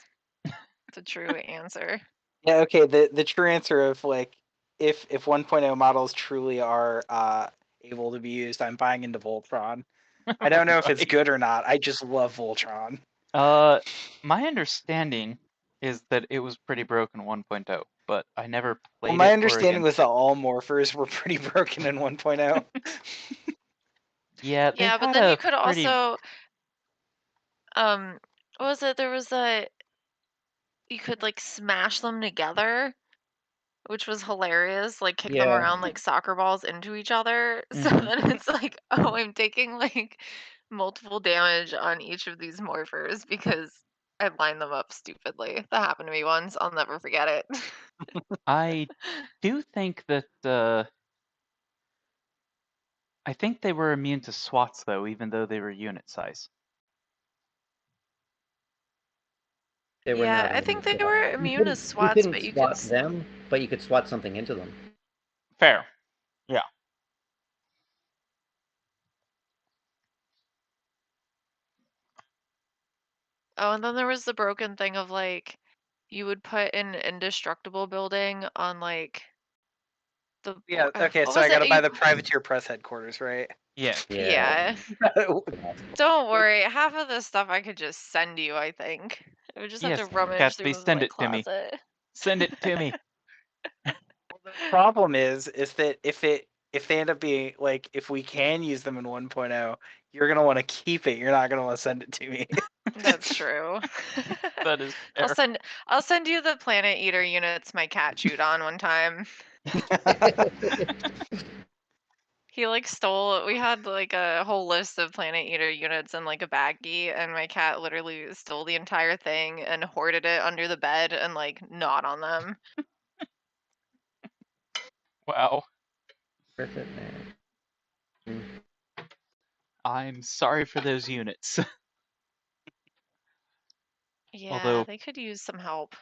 The true answer. Yeah, okay, the true answer of like if 1.0 models truly are able to be used, I'm buying into Voltron. I don't know if it's Right. good or not. I just love Voltron. My understanding is that it was pretty broken 1.0, but I never Well, played my it or understanding was against that it. all morphers were pretty broken in 1.0. Yeah, they Yeah, but had then you a could pretty also what was it? There was a you could like smash them together, which was hilarious, like kick them Yeah. around like soccer balls into each other. So Mhm. then it's like, oh, I'm taking like multiple damage on each of these morphers because I lined them up stupidly. That happened to me once. I'll never forget it. I do think that I think they were immune to swats though, even though they were unit size. They were Yeah, not I immune think to they SWAT. were immune to You swats, couldn't but you could. SWAT them, but you could SWAT something into them. Fair. Yeah. Oh, and then there was the broken thing of like you would put an indestructible building on like the Yeah, okay, what so I was gotta it? buy the privateer press headquarters, right? Yeah. Yeah. Yeah. Don't worry. Half of this stuff I could just send you, I think. I would just have to Yes, rummage Catsby, through send my it to me. closet. Send it to me. The problem is that if they end up being like if we can use them in 1.0, you're gonna want to keep it. You're not gonna want to send it to me. That's true. That is I'll fair. send I'll send you the Planet Eater units my cat chewed on one time. He like stole we had like a whole list of Planet Eater units in like a baggie and my cat literally stole the entire thing and hoarded it under the bed and like gnawed on them. Wow. Worth it, man. I'm sorry for those units. Yeah, Although they could use some help.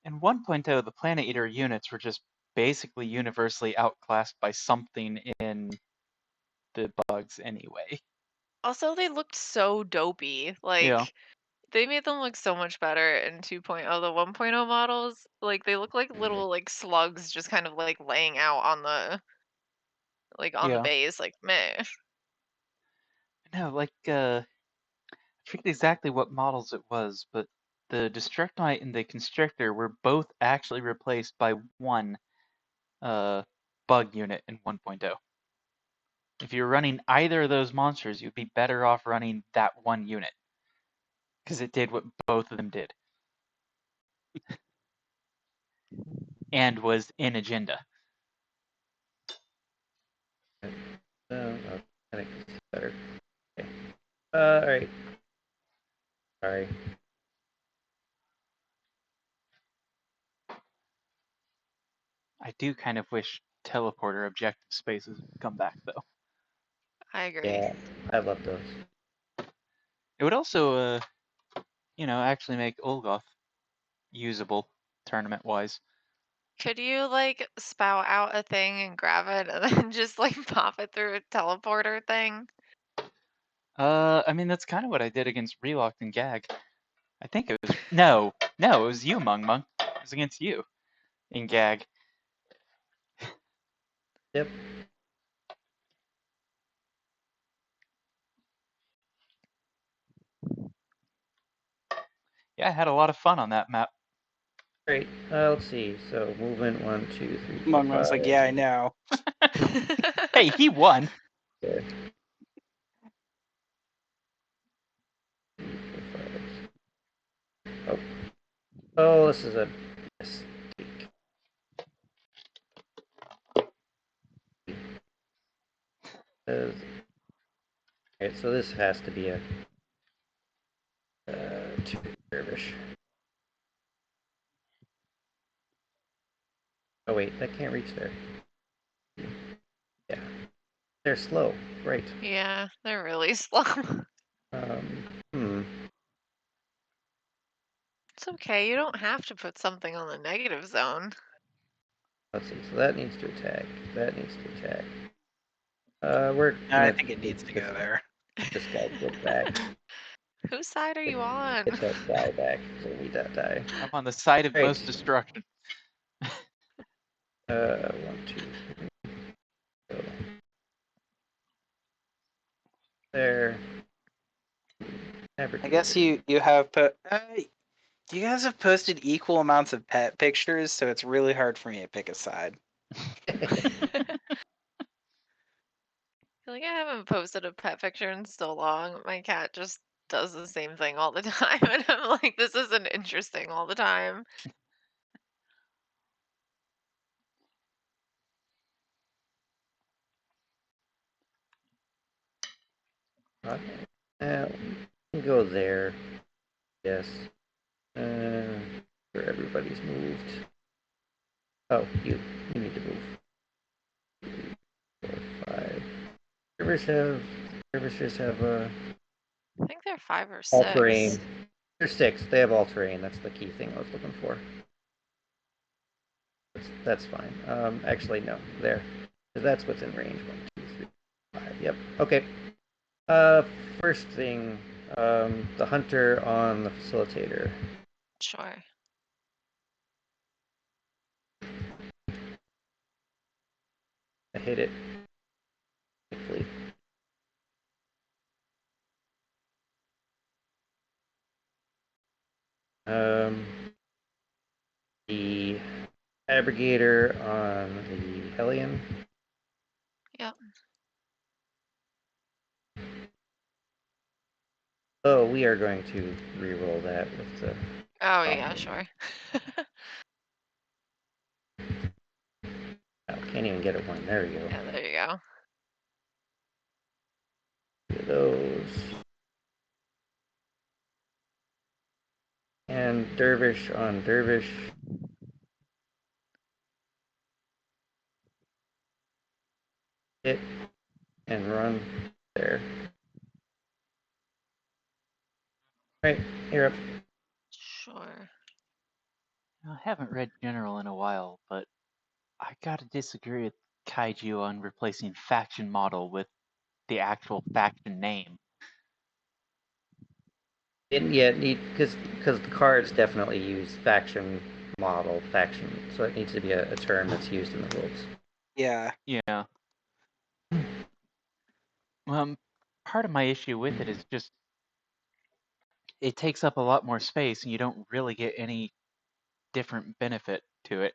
in 1.0, the Planet Eater units were just basically universally outclassed by something in the bugs anyway. Also, they looked so dopey. Yeah. Like, they made them look so much better in 2.0. The 1.0 models, like, they look like little, like, slugs just kind of, like, laying out on the Yeah. base, like, meh. No, like, I forget exactly what models it was, but the Destructomite and the Constrictor were both actually replaced by one uh, bug unit in 1.0. If you're running either of those monsters, you'd be better off running that one unit because it did what both of them did and was in agenda. I think it's better. Okay. All right. Sorry. I do kind of wish teleporter objective spaces would come back though. I agree. Yeah, I love those. It would also, actually make Olgoth usable tournament wise. Could you, like, spout out a thing and grab it and then just, like, pop it through a teleporter thing? I mean that's kind of what I did against Relocked and Gag. I think it was no, it was you, Mung Mung. It was against you in Gag. Yep. Yeah, I had a lot of fun on that map. Great. Let's see. So movement 1, 2, 3, 4, Mungmung's 5. like, yeah, I know. Hey, he won. Okay. 3, 4, 5. Oh, this is a mistake. Alright, so this has to be a 2 dervish. Oh wait, that can't reach there. Yeah, they're slow. Right. Yeah, they're really slow. Hmm. It's okay, you don't have to put something on the negative zone. Let's see. So that needs to attack. That needs to attack. We're I gonna think it needs to go there. this guy get back. Whose side are you on? Get that guy back. So we need that die. I'm on the side of Right. most destruction. 1, 2, 3. Go. There. I guess you have put. You guys have posted equal amounts of pet pictures, so it's really hard for me to pick a side. I feel like I haven't posted a pet picture in so long. My cat just does the same thing all the time, and I'm like, this isn't interesting all the time. We can go there. Yes. Where everybody's moved. Oh, you need to move. 3, 4, 5. Rivers have I think they're 5 or all 6. terrain. They're 6. They have all terrain. That's the key thing I was looking for. That's fine. Actually, no. There. That's what's in range. 1, 2, 3, 5. Yep. Okay. First thing, the hunter on the facilitator. Sure. I hit it. Hopefully. The abrogator on the Hellion. Yep. Oh, we are going to re-roll that with the. Oh, yeah, sure. Oh, can't even get it one. There we go. Yeah, there you go. Do those. And Dervish on Dervish. Hit and run there. Right, you're up. Sure. I haven't read General in a while, but I gotta disagree with Kaiju on replacing faction model with the actual faction name. Because the cards definitely use faction model, so it needs to be a term that's used in the rules. Yeah. Yeah. Part of my issue with it is just it takes up a lot more space, and you don't really get any different benefit to it.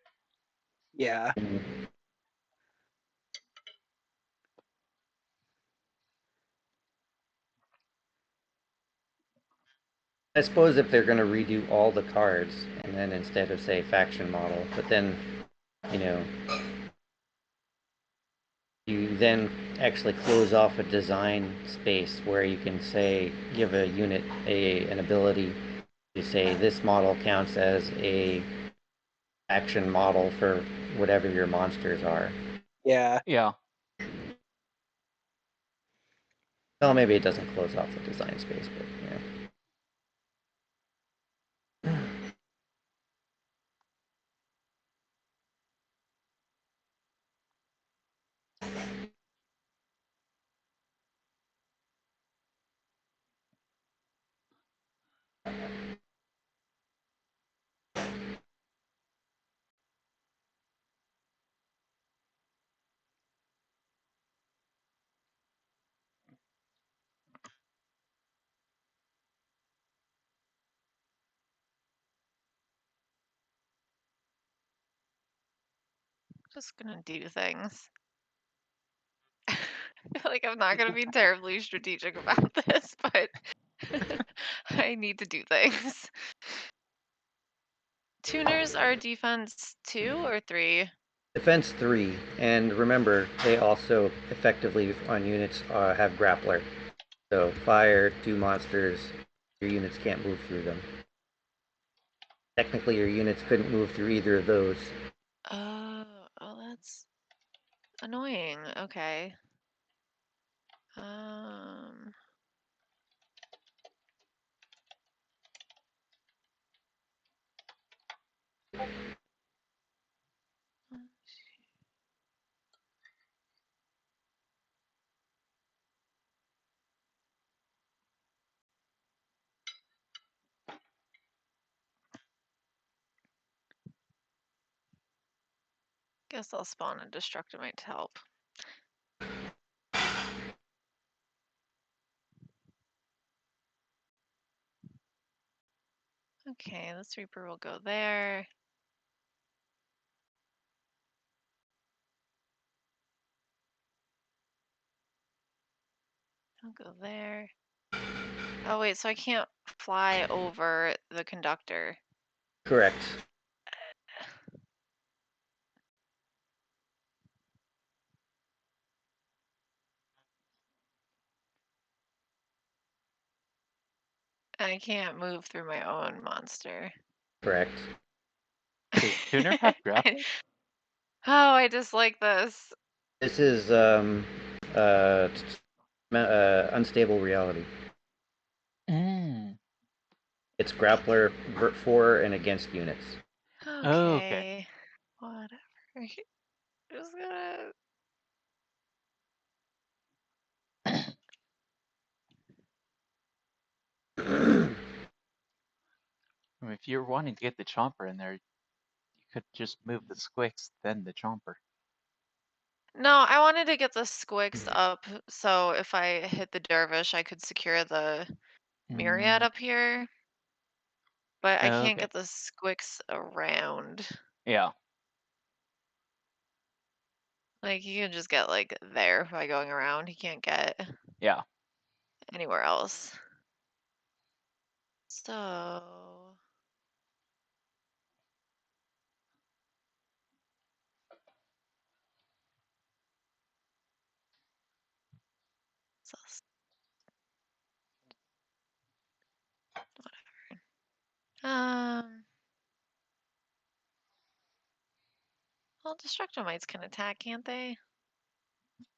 Yeah. I suppose if they're going to redo all the cards, and then instead of say faction model, but then, you know, you then actually close off a design space where you can say give a unit an ability to say this model counts as a action model for whatever your monsters are. Yeah. Yeah. Well, maybe it doesn't close off the design space, but yeah. Just gonna do things. I feel like I'm not gonna be terribly strategic about this, but I need to do things. Tuners are defense 2 or 3? Defense 3, and remember, they also effectively on units have grappler. So fire, 2 monsters, your units can't move through them. Technically, your units couldn't move through either of those. Oh, that's annoying. Okay. Guess I'll spawn a Destructomite to help. Okay, this Reaper will go there. I'll go there. Oh wait, so I can't fly over the conductor. Correct. I can't move through my own monster. Correct. Does Tuner have grappler? Oh, I dislike this. This is unstable reality. Mm. It's grappler for and against units. Oh, okay. Okay. Whatever. Just gonna. I mean, if you're wanting to get the chomper in there, you could just move the squicks, then the chomper. No, I wanted to get the squicks up so if I hit the dervish, I could secure the myriad up here. But I can't Okay. get the squicks around. Yeah. Like, you can just get, like, there by going around. You can't get Yeah. anywhere else. So... whatever. Well, Destructomites can attack, can't they?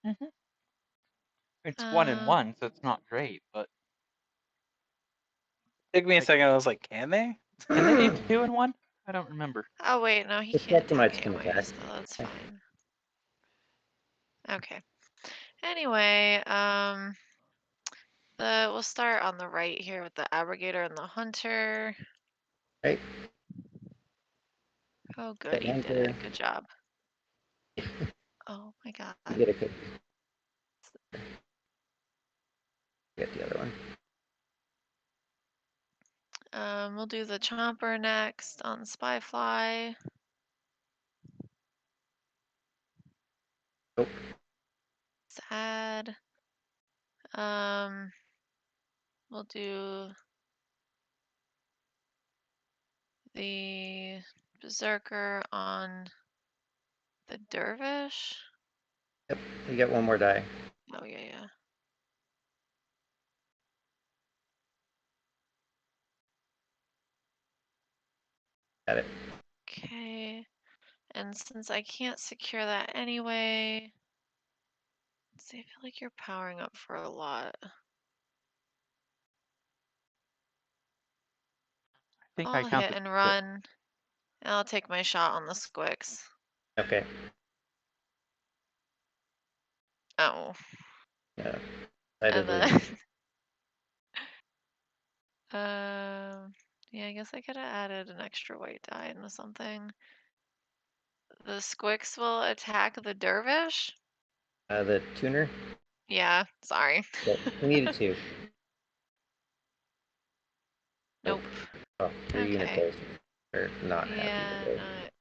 Mm-hmm. It's 1 and 1, so it's not great, but Took me a like, second. I was like, can they? can they be 2 and 1? I don't remember. Oh wait, no, he The can't attack Spectrumites can anyway, attack. so that's fine. Okay. Anyway, We'll start on the right here with the Abrogator and the Hunter. Right. Oh, good, he did it. Good job. Oh my god. Get a good. Get the other one. We'll do the Chomper next on Spyfly. Nope. Sad. We'll do the Berserker on the Dervish. Yep. You get one more die. Oh, yeah. Got it. Okay. And since I can't secure that anyway, let's see, I feel like you're powering up for a lot. I think I I'll count hit and run, and I'll take my shot on the squicks. Okay. Oh. Yeah. And Decidedly. then, yeah, I guess I could have added an extra white die into something. The squicks will attack the dervish? The tuner. Yeah, sorry. Yep. We needed two. Nope. Oh, 3 unit Okay. goals. Or not Yeah, happy with it.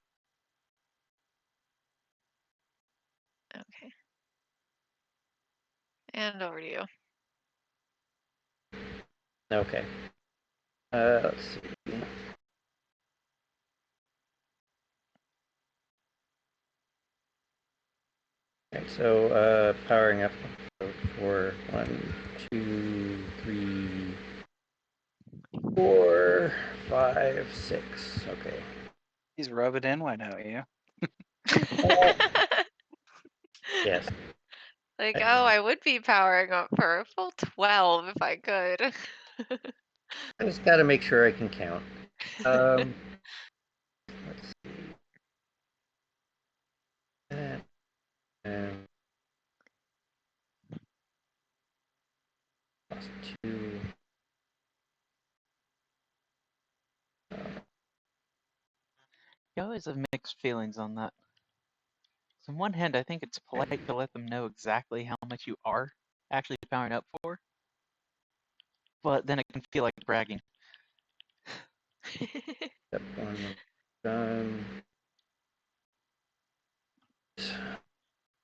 Okay. And over to you. Okay. Let's see. Alright, so powering up for 1, 2, 3, 4, 5, 6. Okay. He's rub it in, why don't you? Yes. Like, oh, I would be powering up for a full 12 if I could. I just got to make sure I can count. Let's see. And plus 2. You always have mixed feelings on that. So on one hand, I think it's polite to let them know exactly how much you are actually powering up for, but then it can feel like bragging. Step 1 done.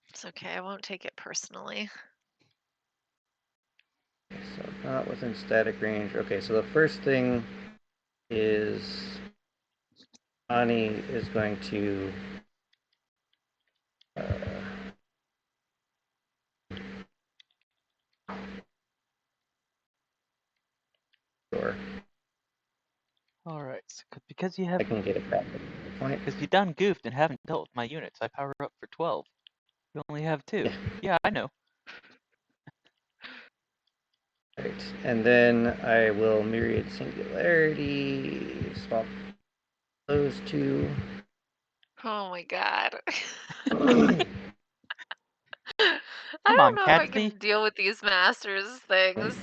It's okay, I won't take it personally. So not within static range. Okay, so the first thing is Ani is going to sure. Alright, so because you I have can get it back at this point. because you done goofed and haven't dealt with my units, I power up for 12. You only have 2. Yeah, I know. Right, and then I will myriad singularity, swap those two. Oh my god. I I Come don't on, know if I Catsby. can deal with these masters things.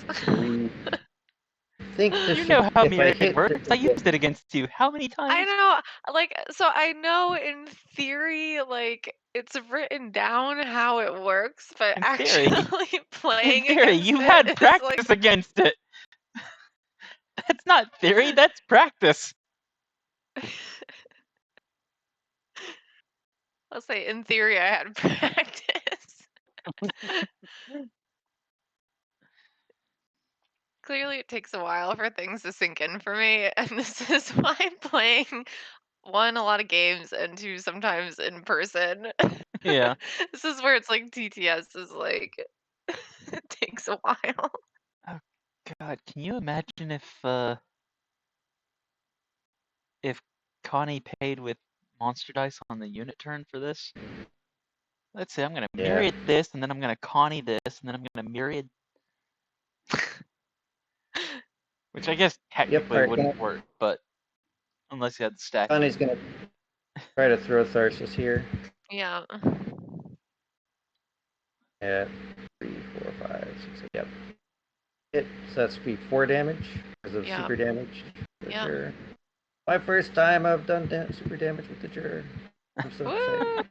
think this You should, know how if I myriad hit works. I this, used it against you. How many I times? know, like, so I know in theory, like, it's written down how it works, but In theory, actually playing against you it had is like, practice against it. That's not theory, that's practice. I'll say in theory I had practice. Clearly it takes a while for things to sink in for me, and this is why I'm playing, 1, a lot of games, and 2, sometimes in person. Yeah. This is where it's like TTS is like, it takes a while. Oh god, can you imagine if Connie paid with monster dice on the unit turn for this? Let's say I'm gonna yeah, myriad this, and then I'm gonna Connie this, and then I'm gonna myriad, which I guess technically alright, wouldn't work, but unless you had the stacking. Connie's gonna try to throw Tharsis here Yeah. at 3, 4, 5, 6, yep. hit, so that's be 4 damage because of Yeah. super damage. Yeah. Juror. My first time I've done super damage with the juror. I'm so Woo!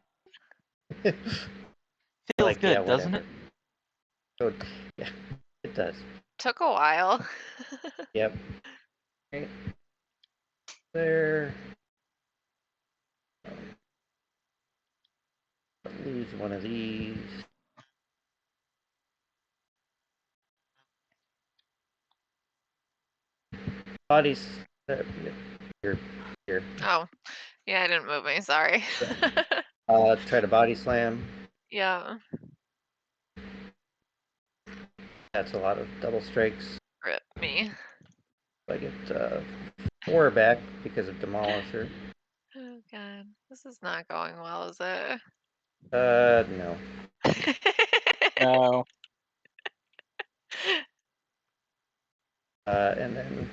excited. Feels Like, good, yeah, doesn't whatever. So, yeah, it does. Took a while. Yep. Right there. Lose one of these. Bodies. Here. Here. Oh, yeah, I didn't move me. Sorry. Try to body slam. Yeah. That's a lot of double strikes. Rip me. I get 4 back because of Demolisher. Oh god, this is not going well, is it? No. No. And then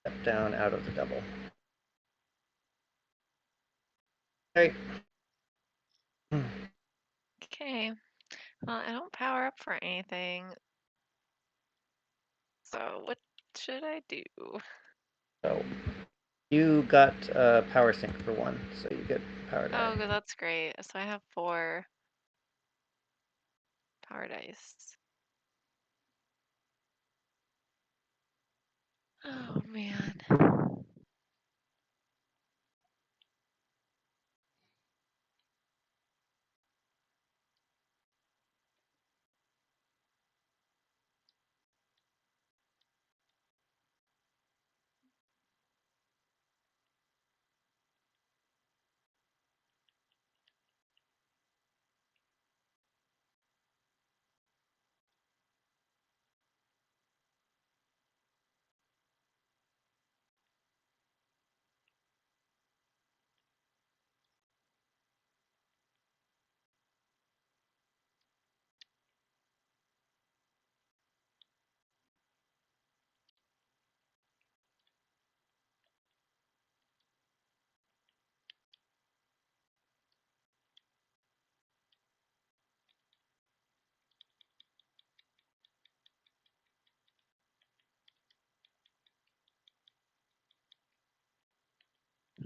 step down out of the double. Okay. Okay. Well, I don't power up for anything. So what should I do? So you got power sync for 1, so you get power die. Oh, that's great. So I have 4 power dice. Oh man.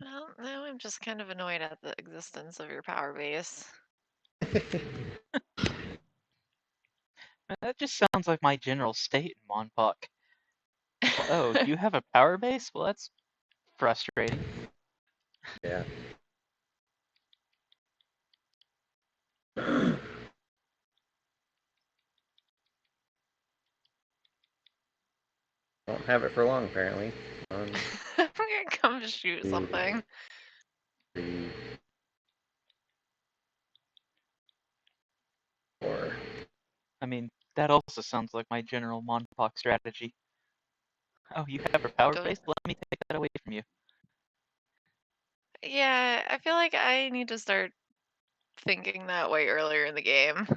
Well, now I'm just kind of annoyed at the existence of your power base. That just sounds like my general state in Monpoc. Oh, you have a power base? Well, that's frustrating. Yeah. Don't have it for long, apparently. 1, I'm gonna come shoot 2, something. 3, 4. I mean, that also sounds like my general Monpoc strategy. Oh, you have a power Go. base? Let me take that away from you. Yeah, I feel like I need to start thinking that way earlier in the game.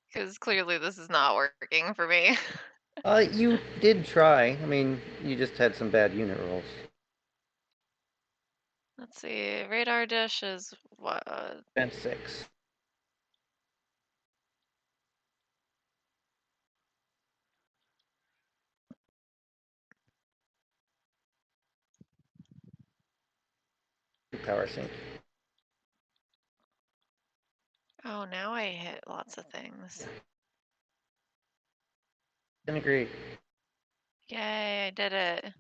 Because clearly this is not working for me. You did try. I mean, you just had some bad unit rolls. Let's see. Radar dish is what? And 6. Power sync. Oh, now I hit lots of things. Disintegrate. Yay, I did it.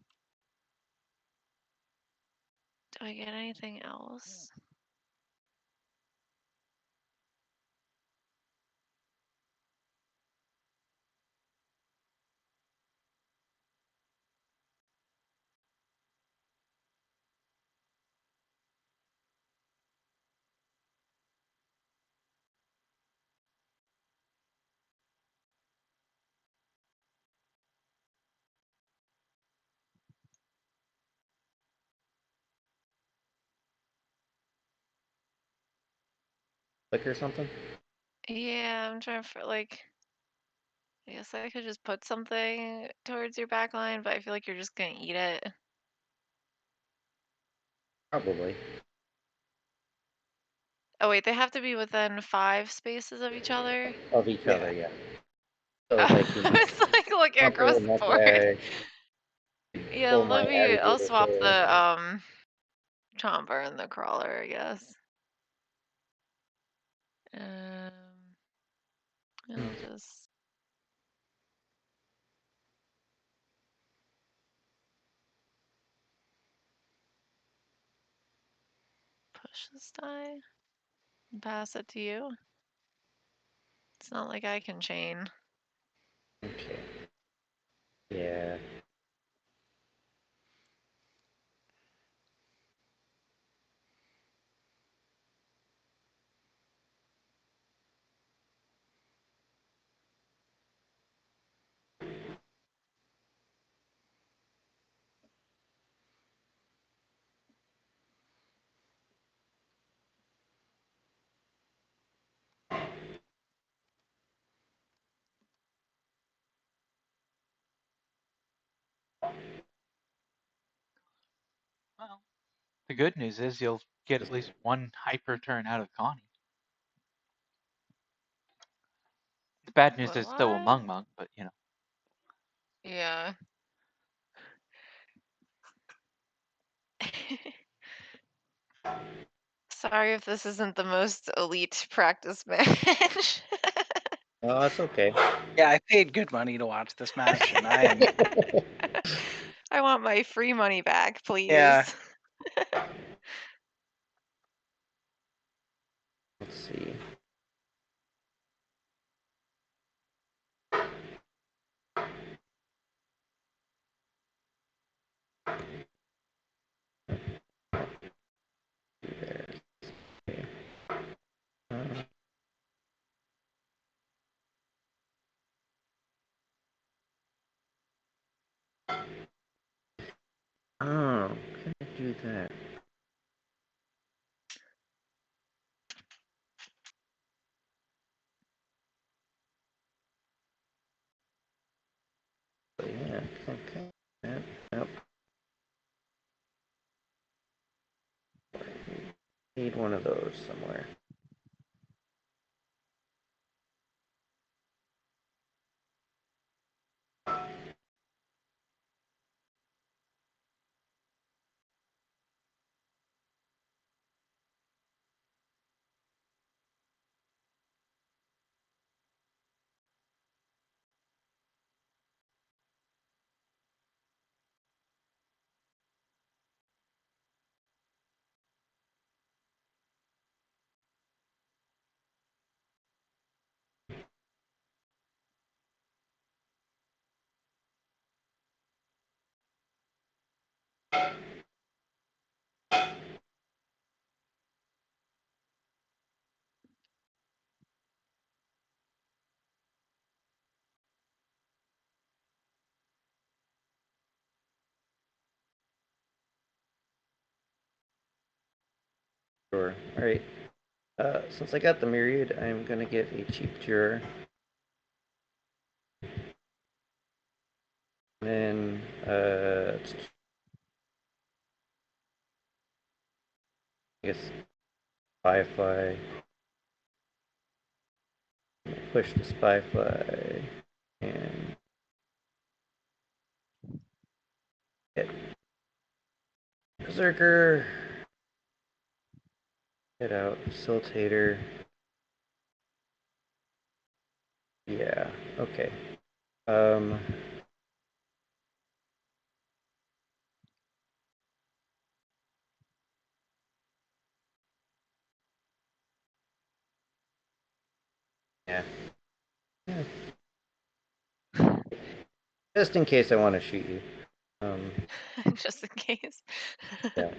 Do I get anything else? Click or something? Yeah, I'm trying for like. I guess I could just put something towards your back line, but I feel like you're just gonna eat it. Probably. Oh wait, they have to be within 5 spaces of each other? Of each Yeah. other, yeah. So like It's like looking bumper across and the that board. guy. Yeah, Pull my I'll aggregator swap here. the chomper and the crawler, I guess. I'll just push this die and pass it to you. It's not like I can chain. Okay. Yeah. Well, the good news is you'll get at least one hyper turn out of Connie. The bad news is still a What? Mung, but you know. Yeah. Sorry if this isn't the most elite practice match. Oh, that's okay. Yeah, I paid good money to watch this match, and I am. I want my free money back, please. Yeah. Let's see. There. Okay. Oh, can I do that? Oh, yeah, okay. Yep. Need one of those somewhere. Sure. All right. Since I got the myriad, I'm gonna get a cheap juror. And then, I guess Spyfly. Push the Spyfly and get Berserker. Get out Facilitator. Yeah. Okay. Yeah. Yeah. Just in case I want to shoot you. Just in case. Yeah.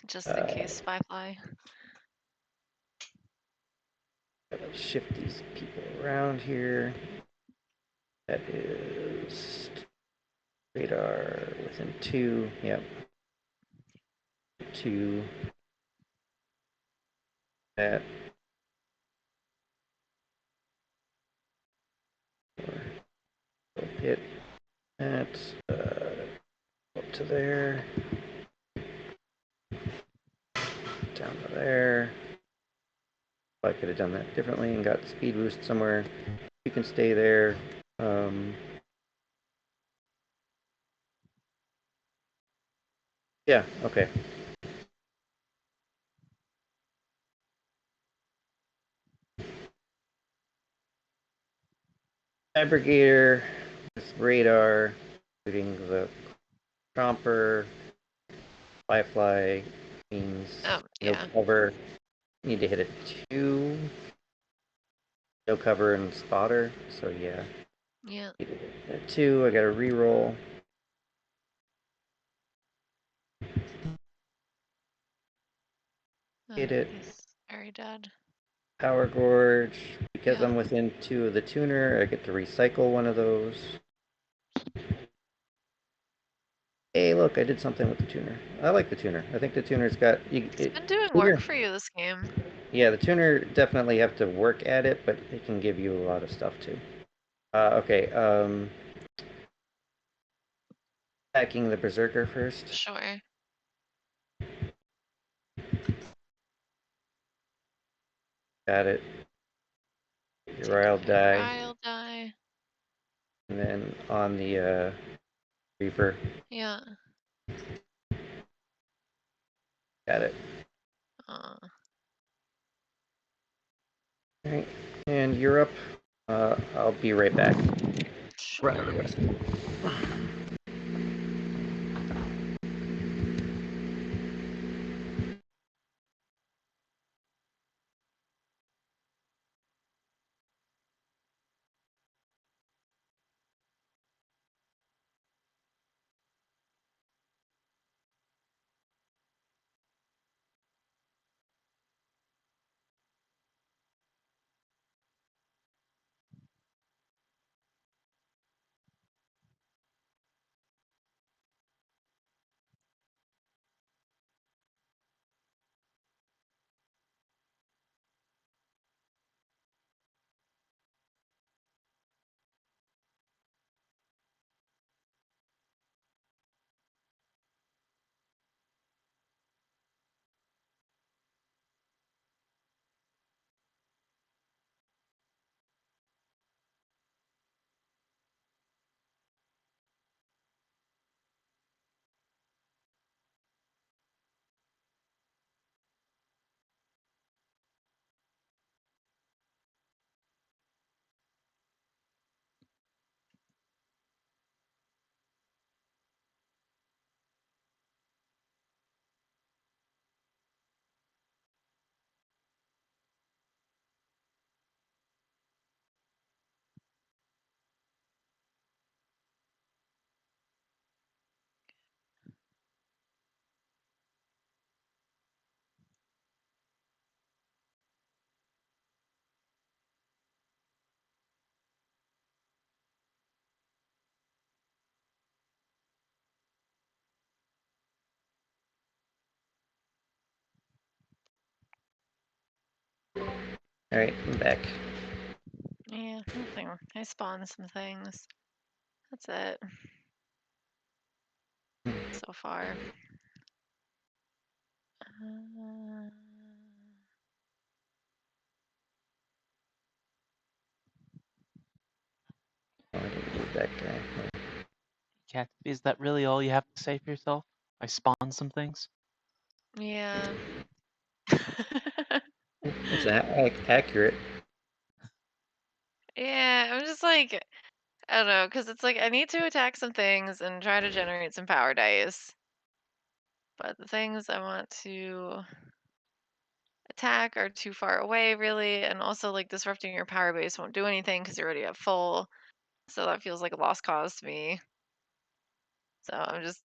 Just in case, Spyfly. Gotta shift these people around here. That is radar within 2. Yep. 2. That. 4. Hit. That. Up to there. Down to there. I could have done that differently and got speed boost somewhere. You can stay there. Yeah, okay. Fabricator with radar, shooting the chomper, fly means Oh, no yeah. cover. Need to hit a 2. No cover and spotter, so yeah. Yeah. A 2, I got a reroll. Hit it. He's very dead. Power Gorge. Because Yeah. I'm within 2 of the tuner, I get to recycle one of those. Hey, look, I did something with the tuner. I like the tuner. I think the tuner's got... It's been doing work for you this game. Yeah, the tuner definitely have to work at it, but it can give you a lot of stuff too. Okay, attacking the Berserker first. Sure. Got it. Take Uriel a die. Uriel die. And then on the Reaper. Yeah. Got it. Alright, and you're up. I'll be right back. Sure. Run out of rest. Alright, I'm back. Yeah, nothing. I spawned some things. That's it. So far. I didn't need that guy. Catsby, is that really all you have to say for yourself? I spawned some things. Yeah. It's accurate. Yeah, I'm just like, I don't know, because it's like I need to attack some things and try to generate some power dice. But the things I want to attack are too far away, really, and also like disrupting your power base won't do anything because you already have full. So that feels like a lost cause to me. So I'm just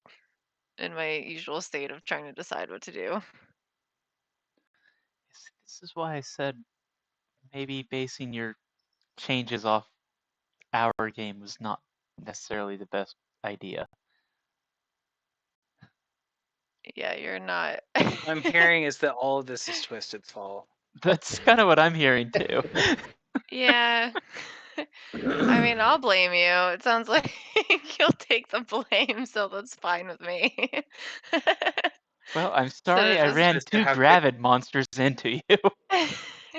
in my usual state of trying to decide what to do. This is why I said maybe basing your changes off our game was not necessarily the best idea. Yeah, you're not. What I'm hearing is that all of this is Twisted's fault. That's kind of what I'm hearing too. Yeah. I mean, I'll blame you. It sounds like you'll take the blame, so that's fine with me. Well, I'm So sorry I just ran Twister, 2 how could gravid monsters into you.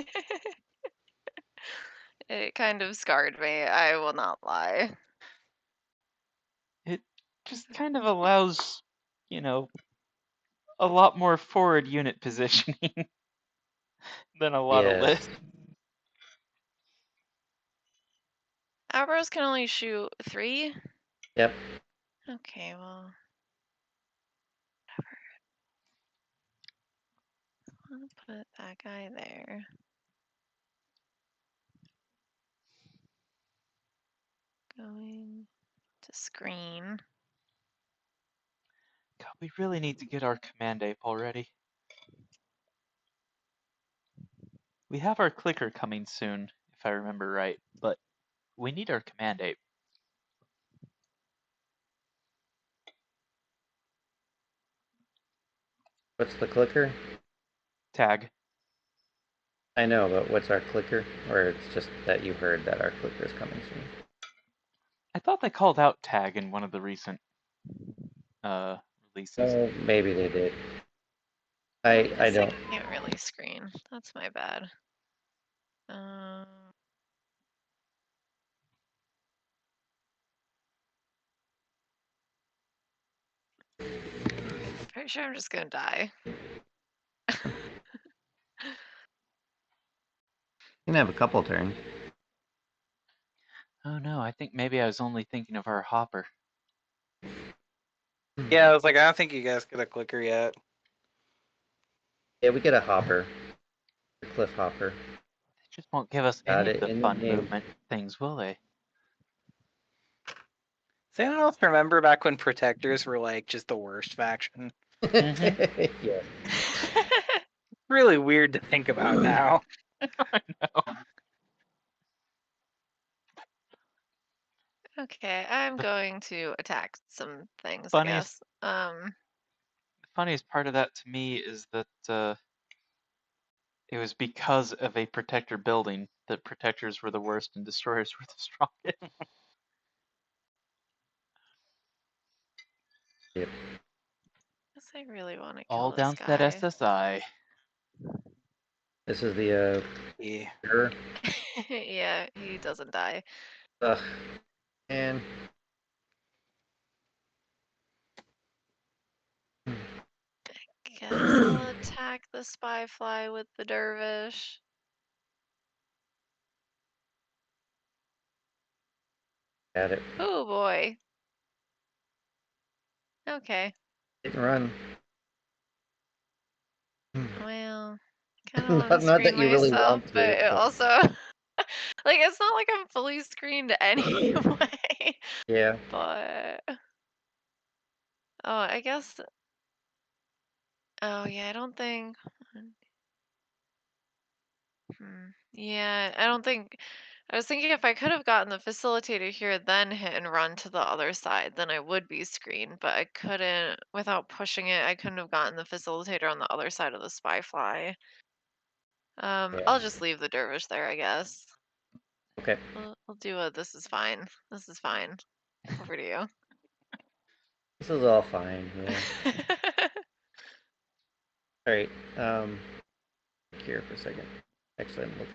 It kind of scarred me, I will not lie. It just kind of allows, you know, a lot more forward unit positioning than a lot of Yes. lift. Arrows can only shoot 3? Yep. Okay, well. Whatever. I'll put that guy there. Going to screen. God, we really need to get our command ape already. We have our clicker coming soon, if I remember right, but we need our command ape. What's the clicker? Tag. I know, but what's our clicker? Or it's just that you heard that our clicker is coming soon? I thought they called out tag in one of the recent releases. Oh, maybe they did. I I guess don't. I can't really screen. That's my bad. Pretty sure I'm just gonna die. You can have a couple turns. Oh no, I think maybe I was only thinking of our hopper. Yeah, I was like, I don't think you guys get a clicker yet. Yeah, we get a hopper. A cliff hopper. They just won't give us Got any of it the in the fun name. movement things, will they? Does anyone else remember back when protectors were like just the worst faction? Yeah. Really weird to think about now. I know. Okay, I'm The going to attack some things, I funniest, guess. the funniest part of that to me is that it was because of a protector building that protectors were the worst and destroyers were the strongest. Yep. Guess I really want to kill All this down to that guy. SSI. This is the Yeah. mirror. Yeah, he doesn't die. Ugh. And Guess I'll attack the spy fly with the dervish. got it. Oh boy. Okay. Hit and run. Well, kind of want to Not screen that you really myself, want but to. it also, like, it's not like I'm fully screened anyway. Yeah. But, oh, I guess, oh yeah, I don't think, yeah, I don't think, I was thinking if I could have gotten the facilitator here, then hit and run to the other side, then I would be screened, but I couldn't, without pushing it, I couldn't have gotten the facilitator on the other side of the spy fly. Yeah. I'll just leave the dervish there, I guess. Okay. We'll do a this is fine. This is fine. Over to you. This is all fine. Yeah. All right. Here for a second. Actually, I'm looking.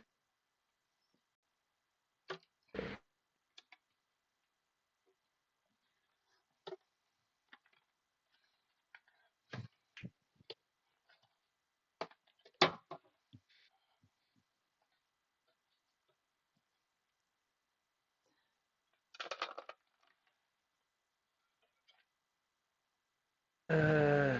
Uh,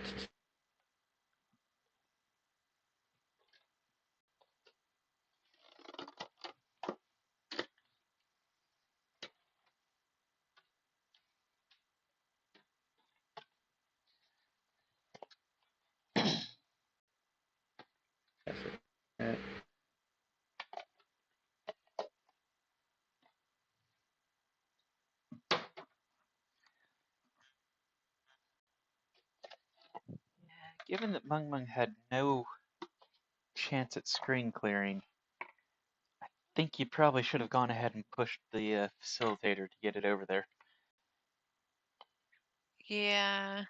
Given that Mung Mung had no chance at screen clearing, I think you probably should have gone ahead and pushed the facilitator to get it over there. Yeah.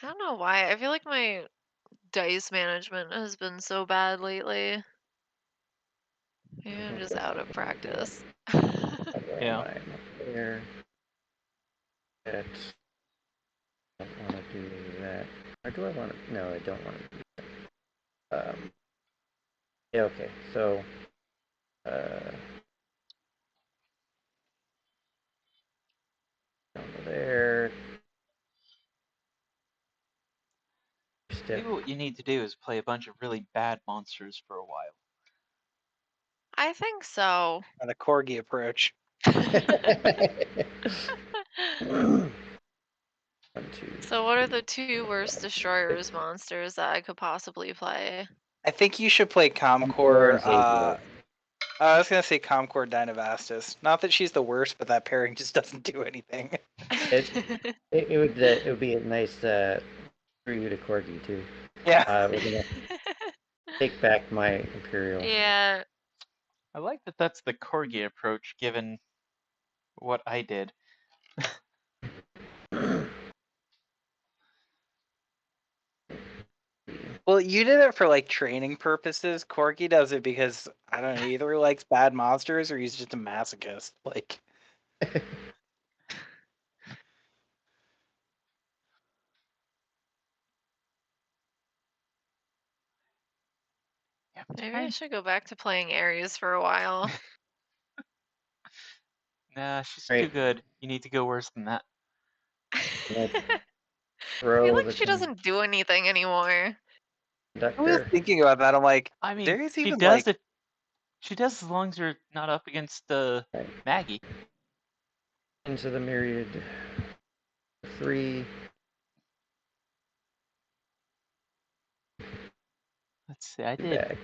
I don't know why. I feel like my dice management has been so bad lately. Maybe I'm just out of practice. Where am Yeah. I? I'm up there. That. I don't want to do that. Or do I want to? No, I don't want to do that. Yeah, okay. So, down to there. Step. Maybe what you need to do is play a bunch of really bad monsters for a while. I think so. Or the corgi approach. 1, 2. So what are the two worst destroyers monsters that I could possibly play? I think you should play Emperor and Comcore. Xavier. I was gonna say Comcore Dynavastus. Not that she's the worst, but that pairing just doesn't do anything. It would be a nice for you to corgi too. Yeah. We're gonna take back my Imperial. Yeah. I like that that's the corgi approach, given what I did. Well, you did it for like training purposes. Corgi does it because I don't know, either he likes bad monsters or he's just a masochist. Like Yeah, Maybe I should go back to playing Ares for a while. Nah, she's Right. too good. You need to go worse than that. I Throw feel like the she doesn't do anything anymore. I was conductor thinking about that. I'm like, I mean, there is she even does like if she does as long as you're not up against Maggie. into the myriad. 3. Let's see, I Two did back.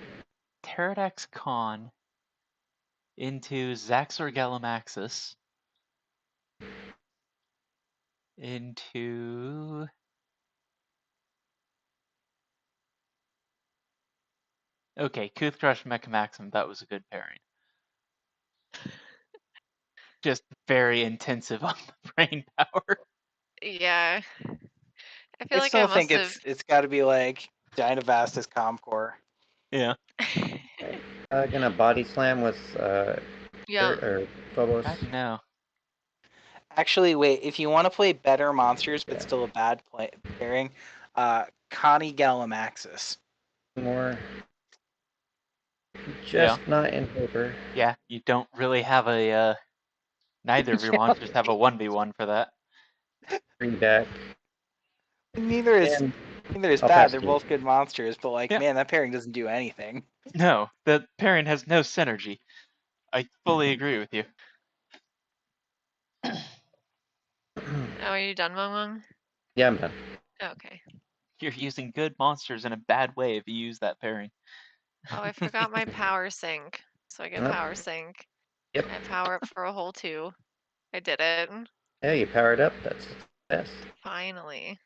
Pterodax Con into Zaxor Gallimimaxus into okay, Coothcrush Mechamaxim, that was a good pairing. Just very intensive on the brain power. Yeah. I feel I like I still think must have. it's got to be like Dynavastus Comcore. Yeah. Gonna body slam with Yeah. or Phobos. I don't know. Actually, wait. If you want to play better monsters but Yeah. still a bad pairing, Connie Gallimimaxus. More. Just not in paper. Yeah, you don't really have a neither of your monsters have a 1v1 for that. 3 back. Neither is And bad. pass They're you. both good monsters, but like, Yeah. man, that pairing doesn't do anything. No, the pairing has no synergy. I fully agree with you. Oh, are you done, Mung? Yeah, I'm done. Okay. You're using good monsters in a bad way if you use that pairing. Oh, I forgot my power sync. So I get Yep. power sync. Yep. I power up for a whole 2. I did it. Yeah, you powered up. That's best. Finally.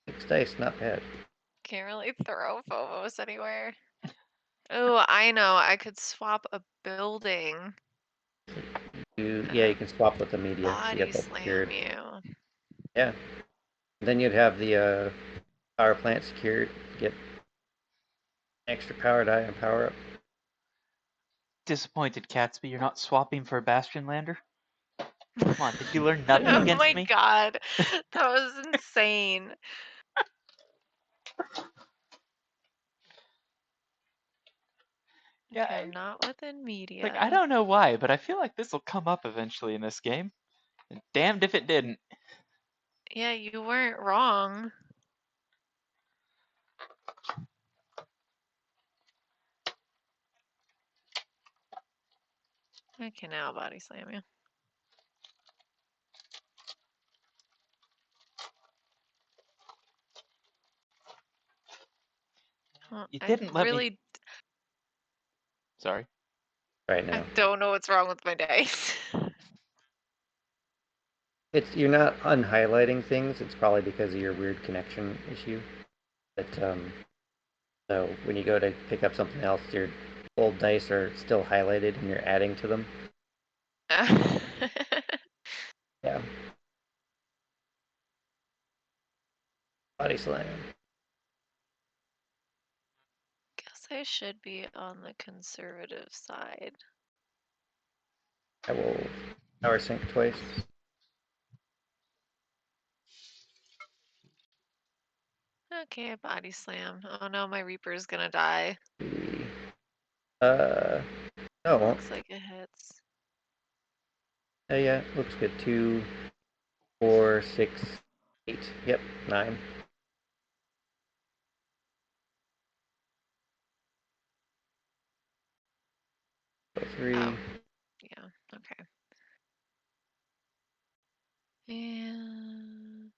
6 dice, not bad. Can't really throw Phobos anywhere. Oh, I know. I could swap a building. You can swap with the media. So you Body get that slam secured. you. Yeah. Then you'd have the power plant secured. Get extra power die and power up. Disappointed, Catsby. You're not swapping for a Bastion Lander? Come on, did you learn nothing Oh against my me? god. That was insane. Yeah, Okay, I'm not within media. like I don't know why, but I feel like this will come up eventually in this game. And damned if it didn't. Yeah, you weren't wrong. Okay, now body slam you. Well, You I didn't let me. really Sorry. Right I now. don't know what's wrong with my dice. You're not unhighlighting things. It's probably because of your weird connection issue. But so when you go to pick up something else, your old dice are still highlighted and you're adding to them. Yeah. Body slam. Guess I should be on the conservative side. I will power sync twice. Okay, a body slam. Oh no, my Reaper's gonna die. No, it won't. Looks like it hits. Yeah, looks good. 2, 4, 6, 8. Yep, 9. So 3. Oh. Yeah, okay. And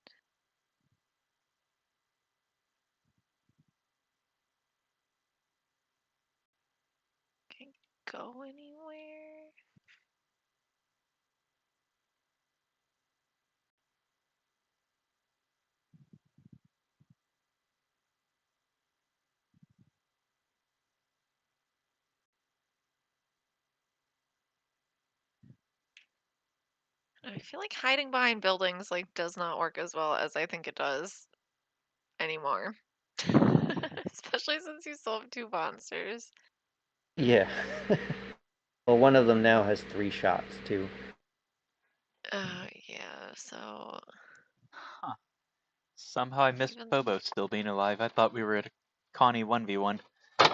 can't go anywhere. I feel like hiding behind buildings like does not work as well as I think it does anymore. Especially since you still have 2 monsters. Yeah. Well, one of them now has 3 shots, too. Yeah, so Huh. Somehow I missed even Bobo still being alive. I thought we were at a Connie 1v1. no,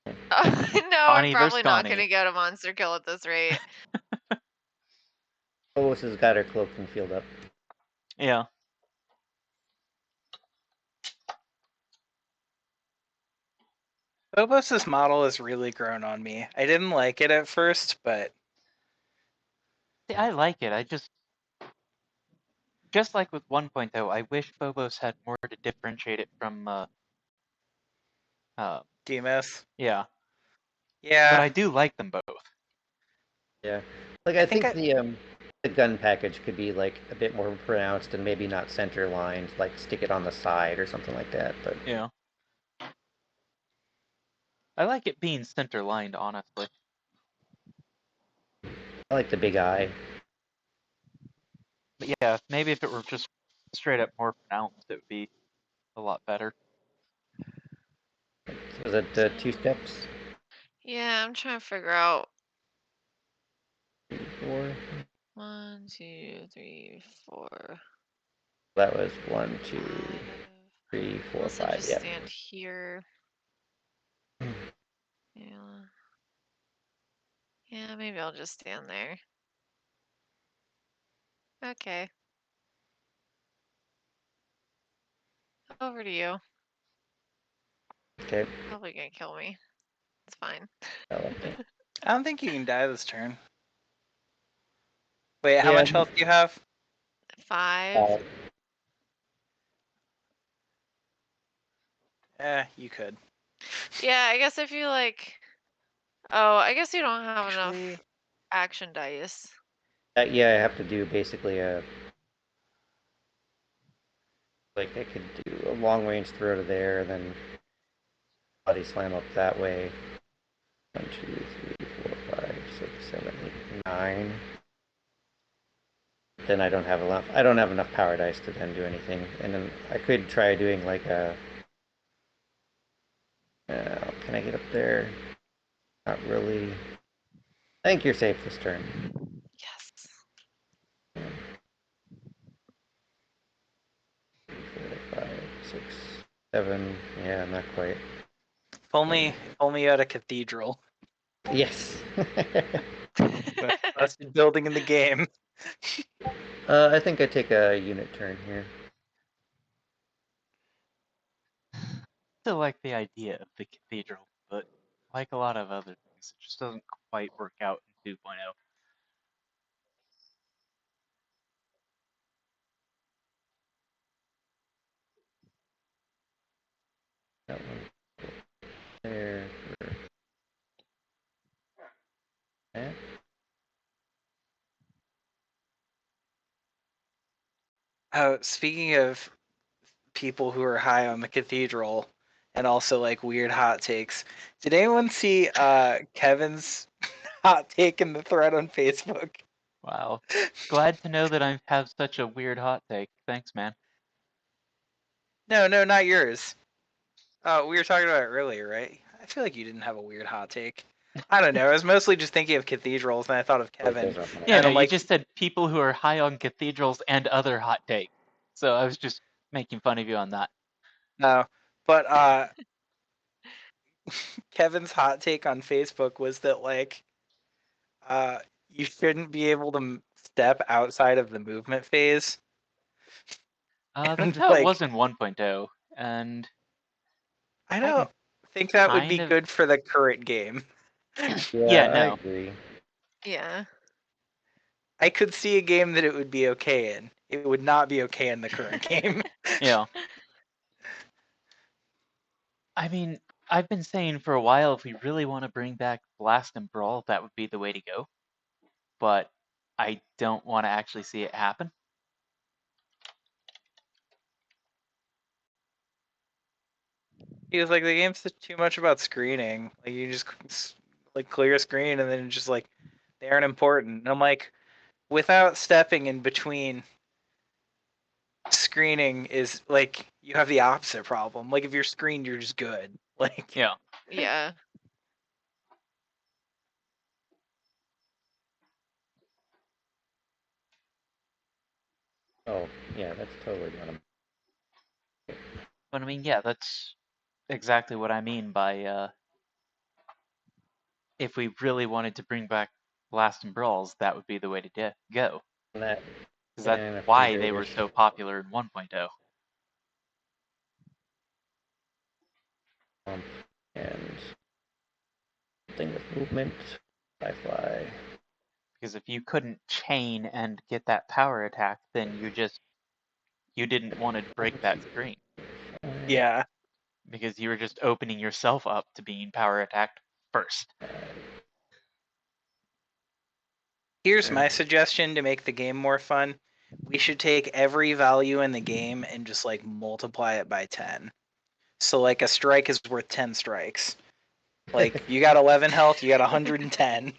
I'm Connie versus probably not Connie. gonna get a monster kill at this rate. Phobos has got her cloaking field up. Yeah. Phobos' model has really grown on me. I didn't like it at first, but See, I like it. I just like with 1.0, I wish Phobos had more to differentiate it from Demus. yeah. But Yeah, I do like them both. Yeah. Like, I I think think the gun package could be, like, a bit more pronounced and maybe not center lined, like, stick it on the side or something like that, but... Yeah. I like it being center lined, honestly. I like the big eye. But yeah, maybe if it were just straight up more pronounced, it would be a lot better. Was it 2 steps? Yeah, I'm trying to figure out 4? 1, 2, 3, 4, That was 1, 2, 5. 3, 4, Unless I 5. just Yeah. stand here. Yeah. Yeah, maybe I'll just stand there. Okay. Over to you. Okay. Probably gonna kill me. It's fine. I like it. I don't think you can die this turn. Wait, how Yeah. much health do you have? 5. You could. Yeah, I guess if you like... Oh, I guess you don't have enough Actually, action dice. Yeah, I have to do basically a... Like, I could do a long range throw to there, then body slam up that way. 1, 2, 3, 4, 5, 6, 7, 8, 9. Then I don't have enough. I don't have enough power dice to then do anything. And then I could try doing like a... can I get up there? Not really. I think you're safe this turn. Yes. 4, 5, 6, 7. Yeah, not quite. if only you had a cathedral. Yes. Best building in the game. I think I take a unit turn here. Still like the idea of the cathedral, but like a lot of other things, it just doesn't quite work out in 2.0. That one there. Yeah. Speaking of people who are high on the cathedral and also like weird hot takes, did anyone see Kevin's hot take in the thread on Facebook? Wow. Glad to know that I have such a weird hot take. Thanks, man. No, not yours. We were talking about it earlier, right? I feel like you didn't have a weird hot take. I don't know. I was mostly just thinking of cathedrals, and I thought of Kevin. Yeah, And no, I'm you like, just said people who are high on cathedrals and other hot takes. So I was just making fun of you on that. no. But Kevin's hot take on Facebook was that like uh, you shouldn't be able to step outside of the movement phase. That's And how it like, was in 1.0, and I I can don't think that would be kind of... good for the current game. Yeah, Yeah, I no. agree. Yeah. I could see a game that it would be okay in. It would not be okay in the current game. Yeah. I mean, I've been saying for a while if we really want to bring back Blast and Brawl, that would be the way to go. But I don't want to actually see it happen. He was like, the game's too much about screening. Like you just like clear a screen and then just like they aren't important. And I'm like, without stepping in between screening is like you have the opposite problem. Like if you're screened, you're just good. Like Yeah. Yeah. Oh, yeah, that's totally gonna. But I mean, yeah, that's exactly what I mean by if we really wanted to bring back Blast and Brawls, that would be the way to go. That Because that's and a free why they were dervish so popular in 1.0. and something with movement. Fly. Because if you couldn't chain and get that power attack, then you didn't want to break that screen. yeah. Because you were just opening yourself up to being power attacked first. Here's my suggestion to make the game more fun. We should take every value in the game and just like multiply it by 10. So like a strike is worth 10 strikes. Like you got 11 health, you got 110.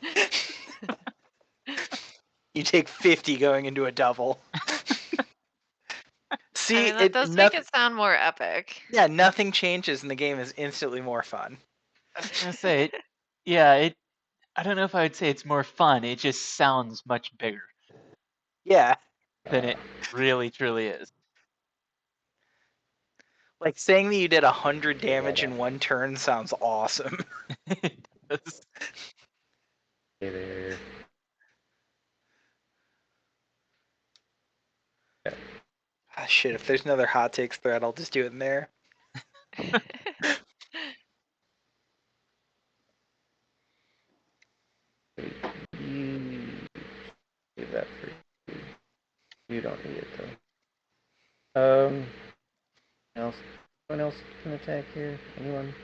You take 50 going into a double. See, I mean, that does make it sound more epic. Yeah, nothing changes and the game is instantly more fun. I was gonna say it. Yeah, I don't know if I would say it's more fun. It just sounds much bigger Yeah, than it really truly is. like saying that you did 100 damage in one turn sounds awesome. It does. Hey there. Ah, shit, if there's another hot takes thread, I'll just do it in there. You leave that for you. You don't need it though. Else? Anyone else can attack here? Anyone?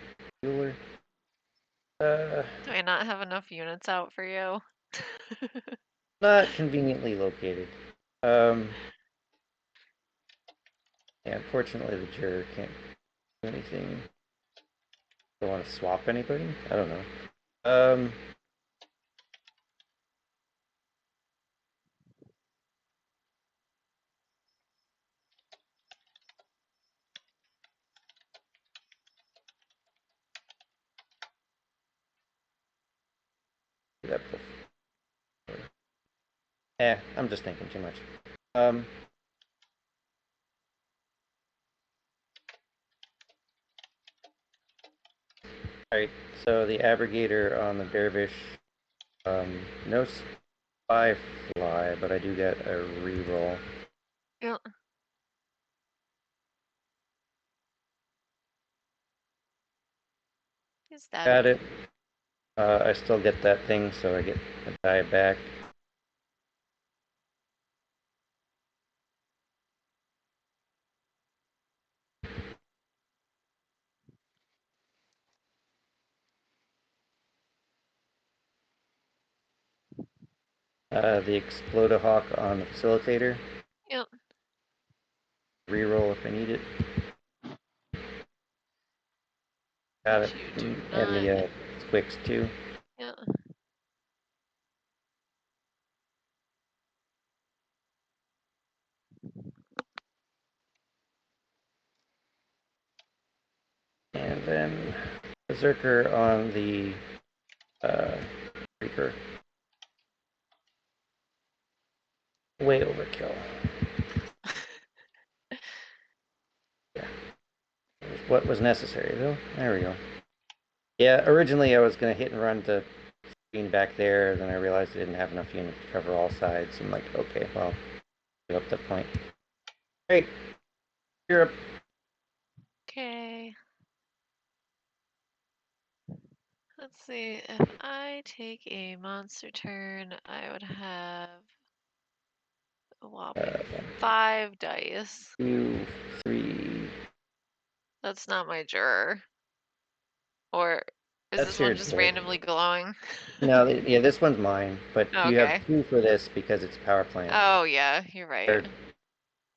Bueller? Do I not have enough units out for you? Not conveniently located. Yeah, unfortunately the juror can't do anything. Don't want to swap anybody? I don't know. That I'm just thinking too much. Alright, so the abrogator on the dervish, no spy fly, but I do get a reroll. Yeah. He's dead. Got it. I still get that thing, so I get a die back. The Explodahawk on the facilitator. Yep. Reroll if I need it. Got it. You do And the not. Squicks too. Yeah. then Berserker on the Reaper. Way overkill. Yeah. What was necessary, though. There we go. Yeah, originally I was going to hit and run to screen back there, then I realized I didn't have enough units to cover all sides. I'm like, okay, well, give up the point. Great. You're up. Okay. Let's see. If I take a monster turn, I would have a whopping 5 dice. 2, 3. That's not my juror. Or is That's this one your just juror. randomly glowing? No, yeah, this one's mine, but you Okay. have 2 for this because it's a power plant. Oh, yeah, you're right. Or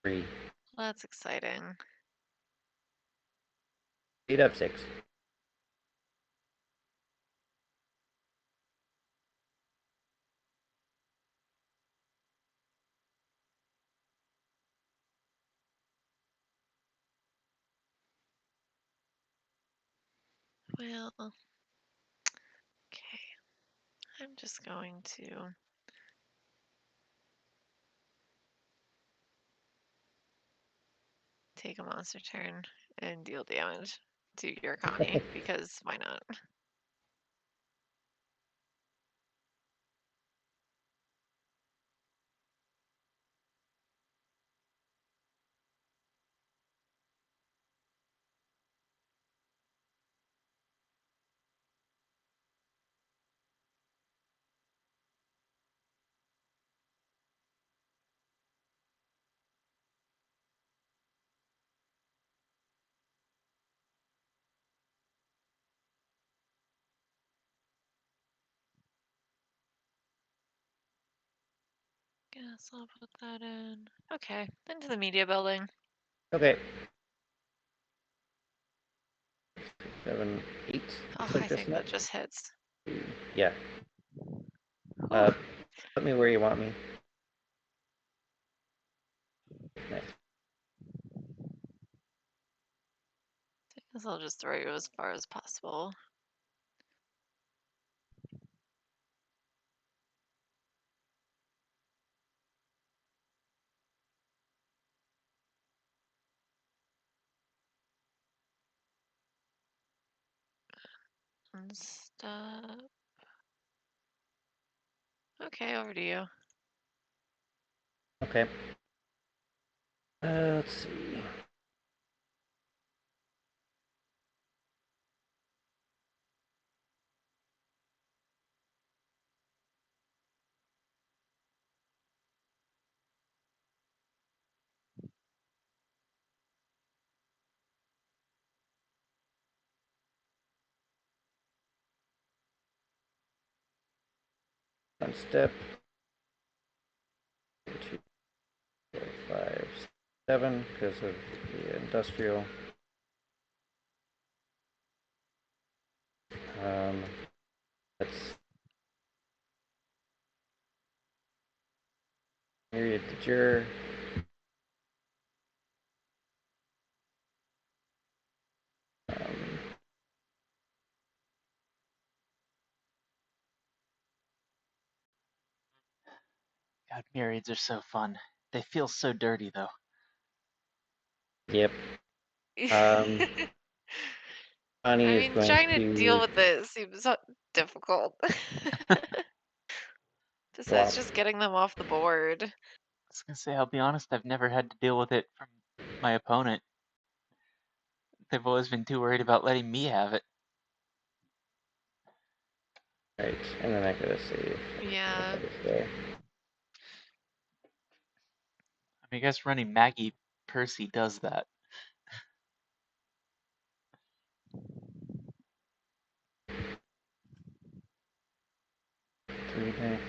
3. That's exciting. 8 up 6. Well, okay. I'm just going to take a monster turn and deal damage to your Connie because why not? Guess I'll put that in. Okay, into the media building. Okay. 7, 8. Oh, I think that just hits. Yeah. Whew. Put me where you want me. Nice. I guess I'll just throw you as far as possible. And stop. Okay, over to you. Okay. Let's see. One step. 2, 4, 5, 7 because of the industrial. That's myriad de jure. God, myriads are so fun. They feel so dirty, though. Yep. I Connie is mean, going trying to deal to with it seems so difficult. Besides swap. just getting them off the board. I was gonna say, I'll be honest, I've never had to deal with it from my opponent. They've always been too worried about letting me have it. Right, and then I gotta save. Yeah. I guess running Maggie Percy does that. 3 back.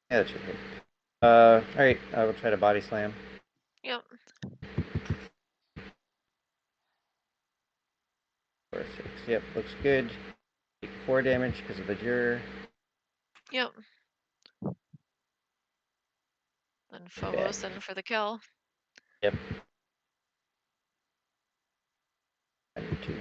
Yeah, that should hit. Alright, I will try to body slam. Yep. 4, 6. Yep, looks good. Take 4 damage because of the jur. Yep. Then Phobos in for the kill. Yep. 2.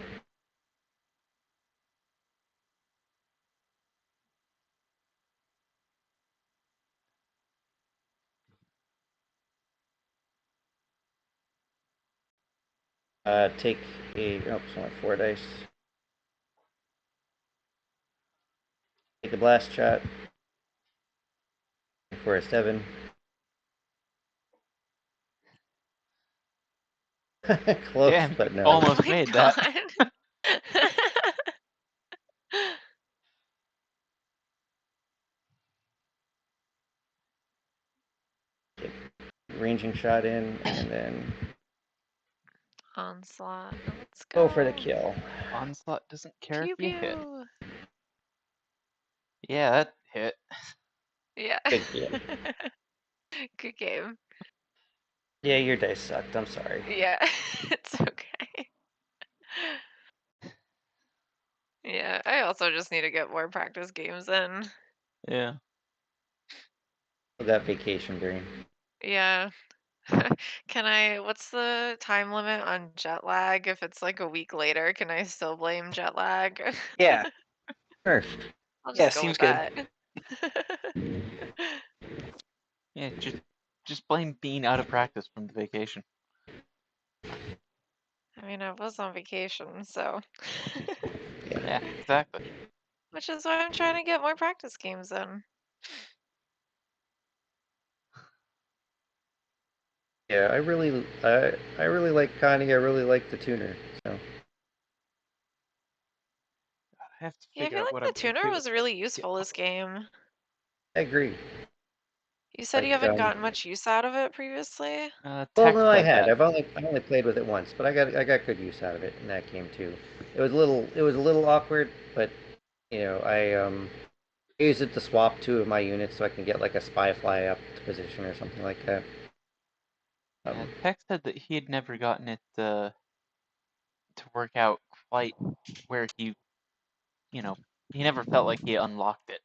Take a. Oh, it's only 4 dice. Take a blast shot for a 7. Close, Damn, but no. almost Oh my made that. God. Ranging shot in, and then Onslaught. Let's go. go for the kill. Onslaught doesn't care Pew if you hit. pew. Yeah, that hit. Yeah. Good game. Good game. Yeah, your dice sucked. I'm sorry. Yeah, it's okay. Yeah, I also just need to get more practice games in. Yeah. That vacation brain. Yeah. What's the time limit on jet lag? If it's like a week later, can I still blame jet lag? Yeah. First. I'll Yeah, just go seems with good. that. Yeah, just blame being out of practice from the vacation. I mean, I was on vacation, so. Yeah, exactly. Which is why I'm trying to get more practice games in. Yeah, I really like Connie. I really like the tuner. So I have to Yeah, I figure feel out like what the I'm gonna tuner do was to really get useful this game. I agree. You said you Like, haven't gotten much use out of it previously? well, Tech no, I said had. that. I only played with it once, but I got good use out of it in that game too. It was a little awkward, but I used it to swap 2 of my units so I can get like a spy fly up to position or something like that. Yeah, Tech said that he had never gotten it to work out quite where he never felt like he unlocked it.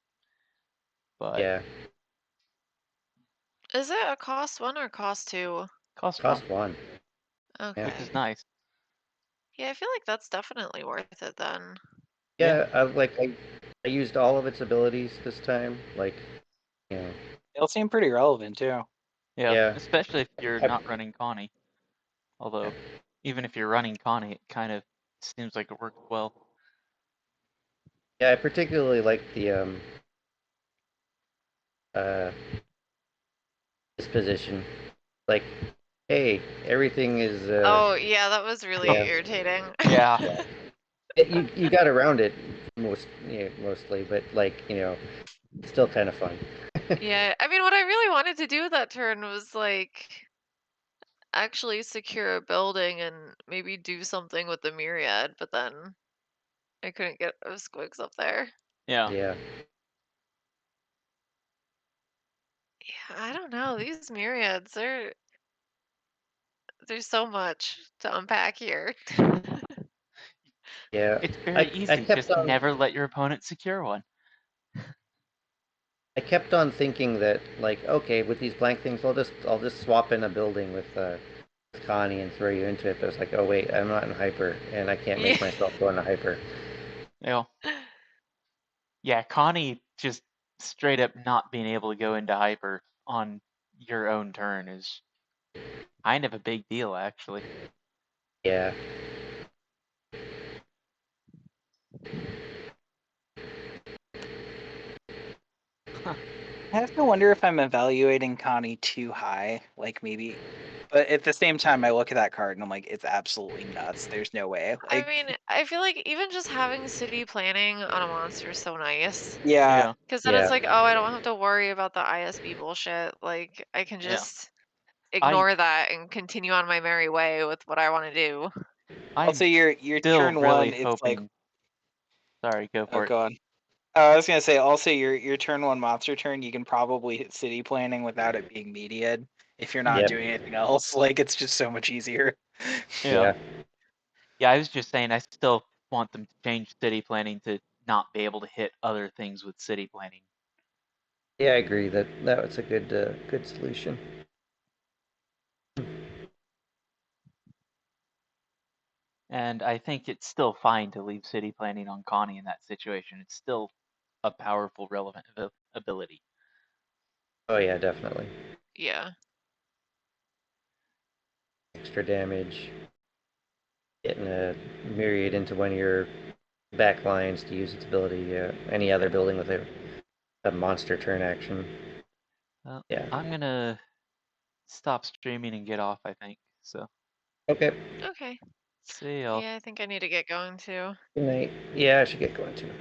But Yeah, Is it a cost 1 or cost 2? cost cost 1, 1. Okay. which is nice. Yeah, I feel like that's definitely worth it then. Yeah, I used all of its abilities this time. Like, you know, It'll seem pretty relevant too. Yeah, yeah, especially if you're I, not running Connie. Although, even if you're running Connie, it kind of seems like it works well. yeah, I particularly like the uh disposition. Like, hey, everything is Oh, yeah, that was really yeah, irritating. Yeah, yeah. You got around it mostly, but like it's still kind of fun. Yeah, I mean, what I really wanted to do that turn was like actually secure a building and maybe do something with the myriad, but then I couldn't get those squigs up there. yeah. Yeah, Yeah, I don't know. These myriads, there's so much to unpack here. yeah. It's very I easy. kept Just on never let your opponent secure one. thinking that like, okay, with these blank things, I'll just swap in a building with Connie and throw you into it. But it's like, oh wait, I'm not in hyper, and I can't Yeah. make myself go into hyper. Yeah. Yeah, Connie just straight up not being able to go into hyper on your own turn is kind of a big deal, actually. Yeah, Huh. I have to wonder if I'm evaluating Connie too high, like maybe. But at the same time, I look at that card and I'm like, it's absolutely nuts. There's no way. I Like, mean, I feel like even just having city planning on a monster is so nice. yeah, Yeah, Because then yeah, it's like, oh, I don't have to worry about the ISB bullshit. Like, I can yeah. just I ignore that and continue on my merry way with what I want to do. I'm also your still turn one, really it's like, hoping. Sorry, go oh for it. god. I was gonna say also your turn one monster turn, you can probably hit city planning without it being mediated if you're not yep, doing anything else. Like it's just so much easier. Yeah. yeah, Yeah, I was just saying I still want them to change city planning to not be able to hit other things with city planning. Yeah, I agree that was a good solution. And I think it's still fine to leave city planning on Connie in that situation. It's still a powerful, relevant ability. Oh yeah, definitely. Yeah. Extra damage, getting a myriad into one of your back lines to use its ability. Any other building with a monster turn action. Well, Yeah. I'm gonna stop streaming and get off, I think. So, Okay. Okay. see y'all. Yeah, I think I need to get going too. Good night. Yeah, I should get going too.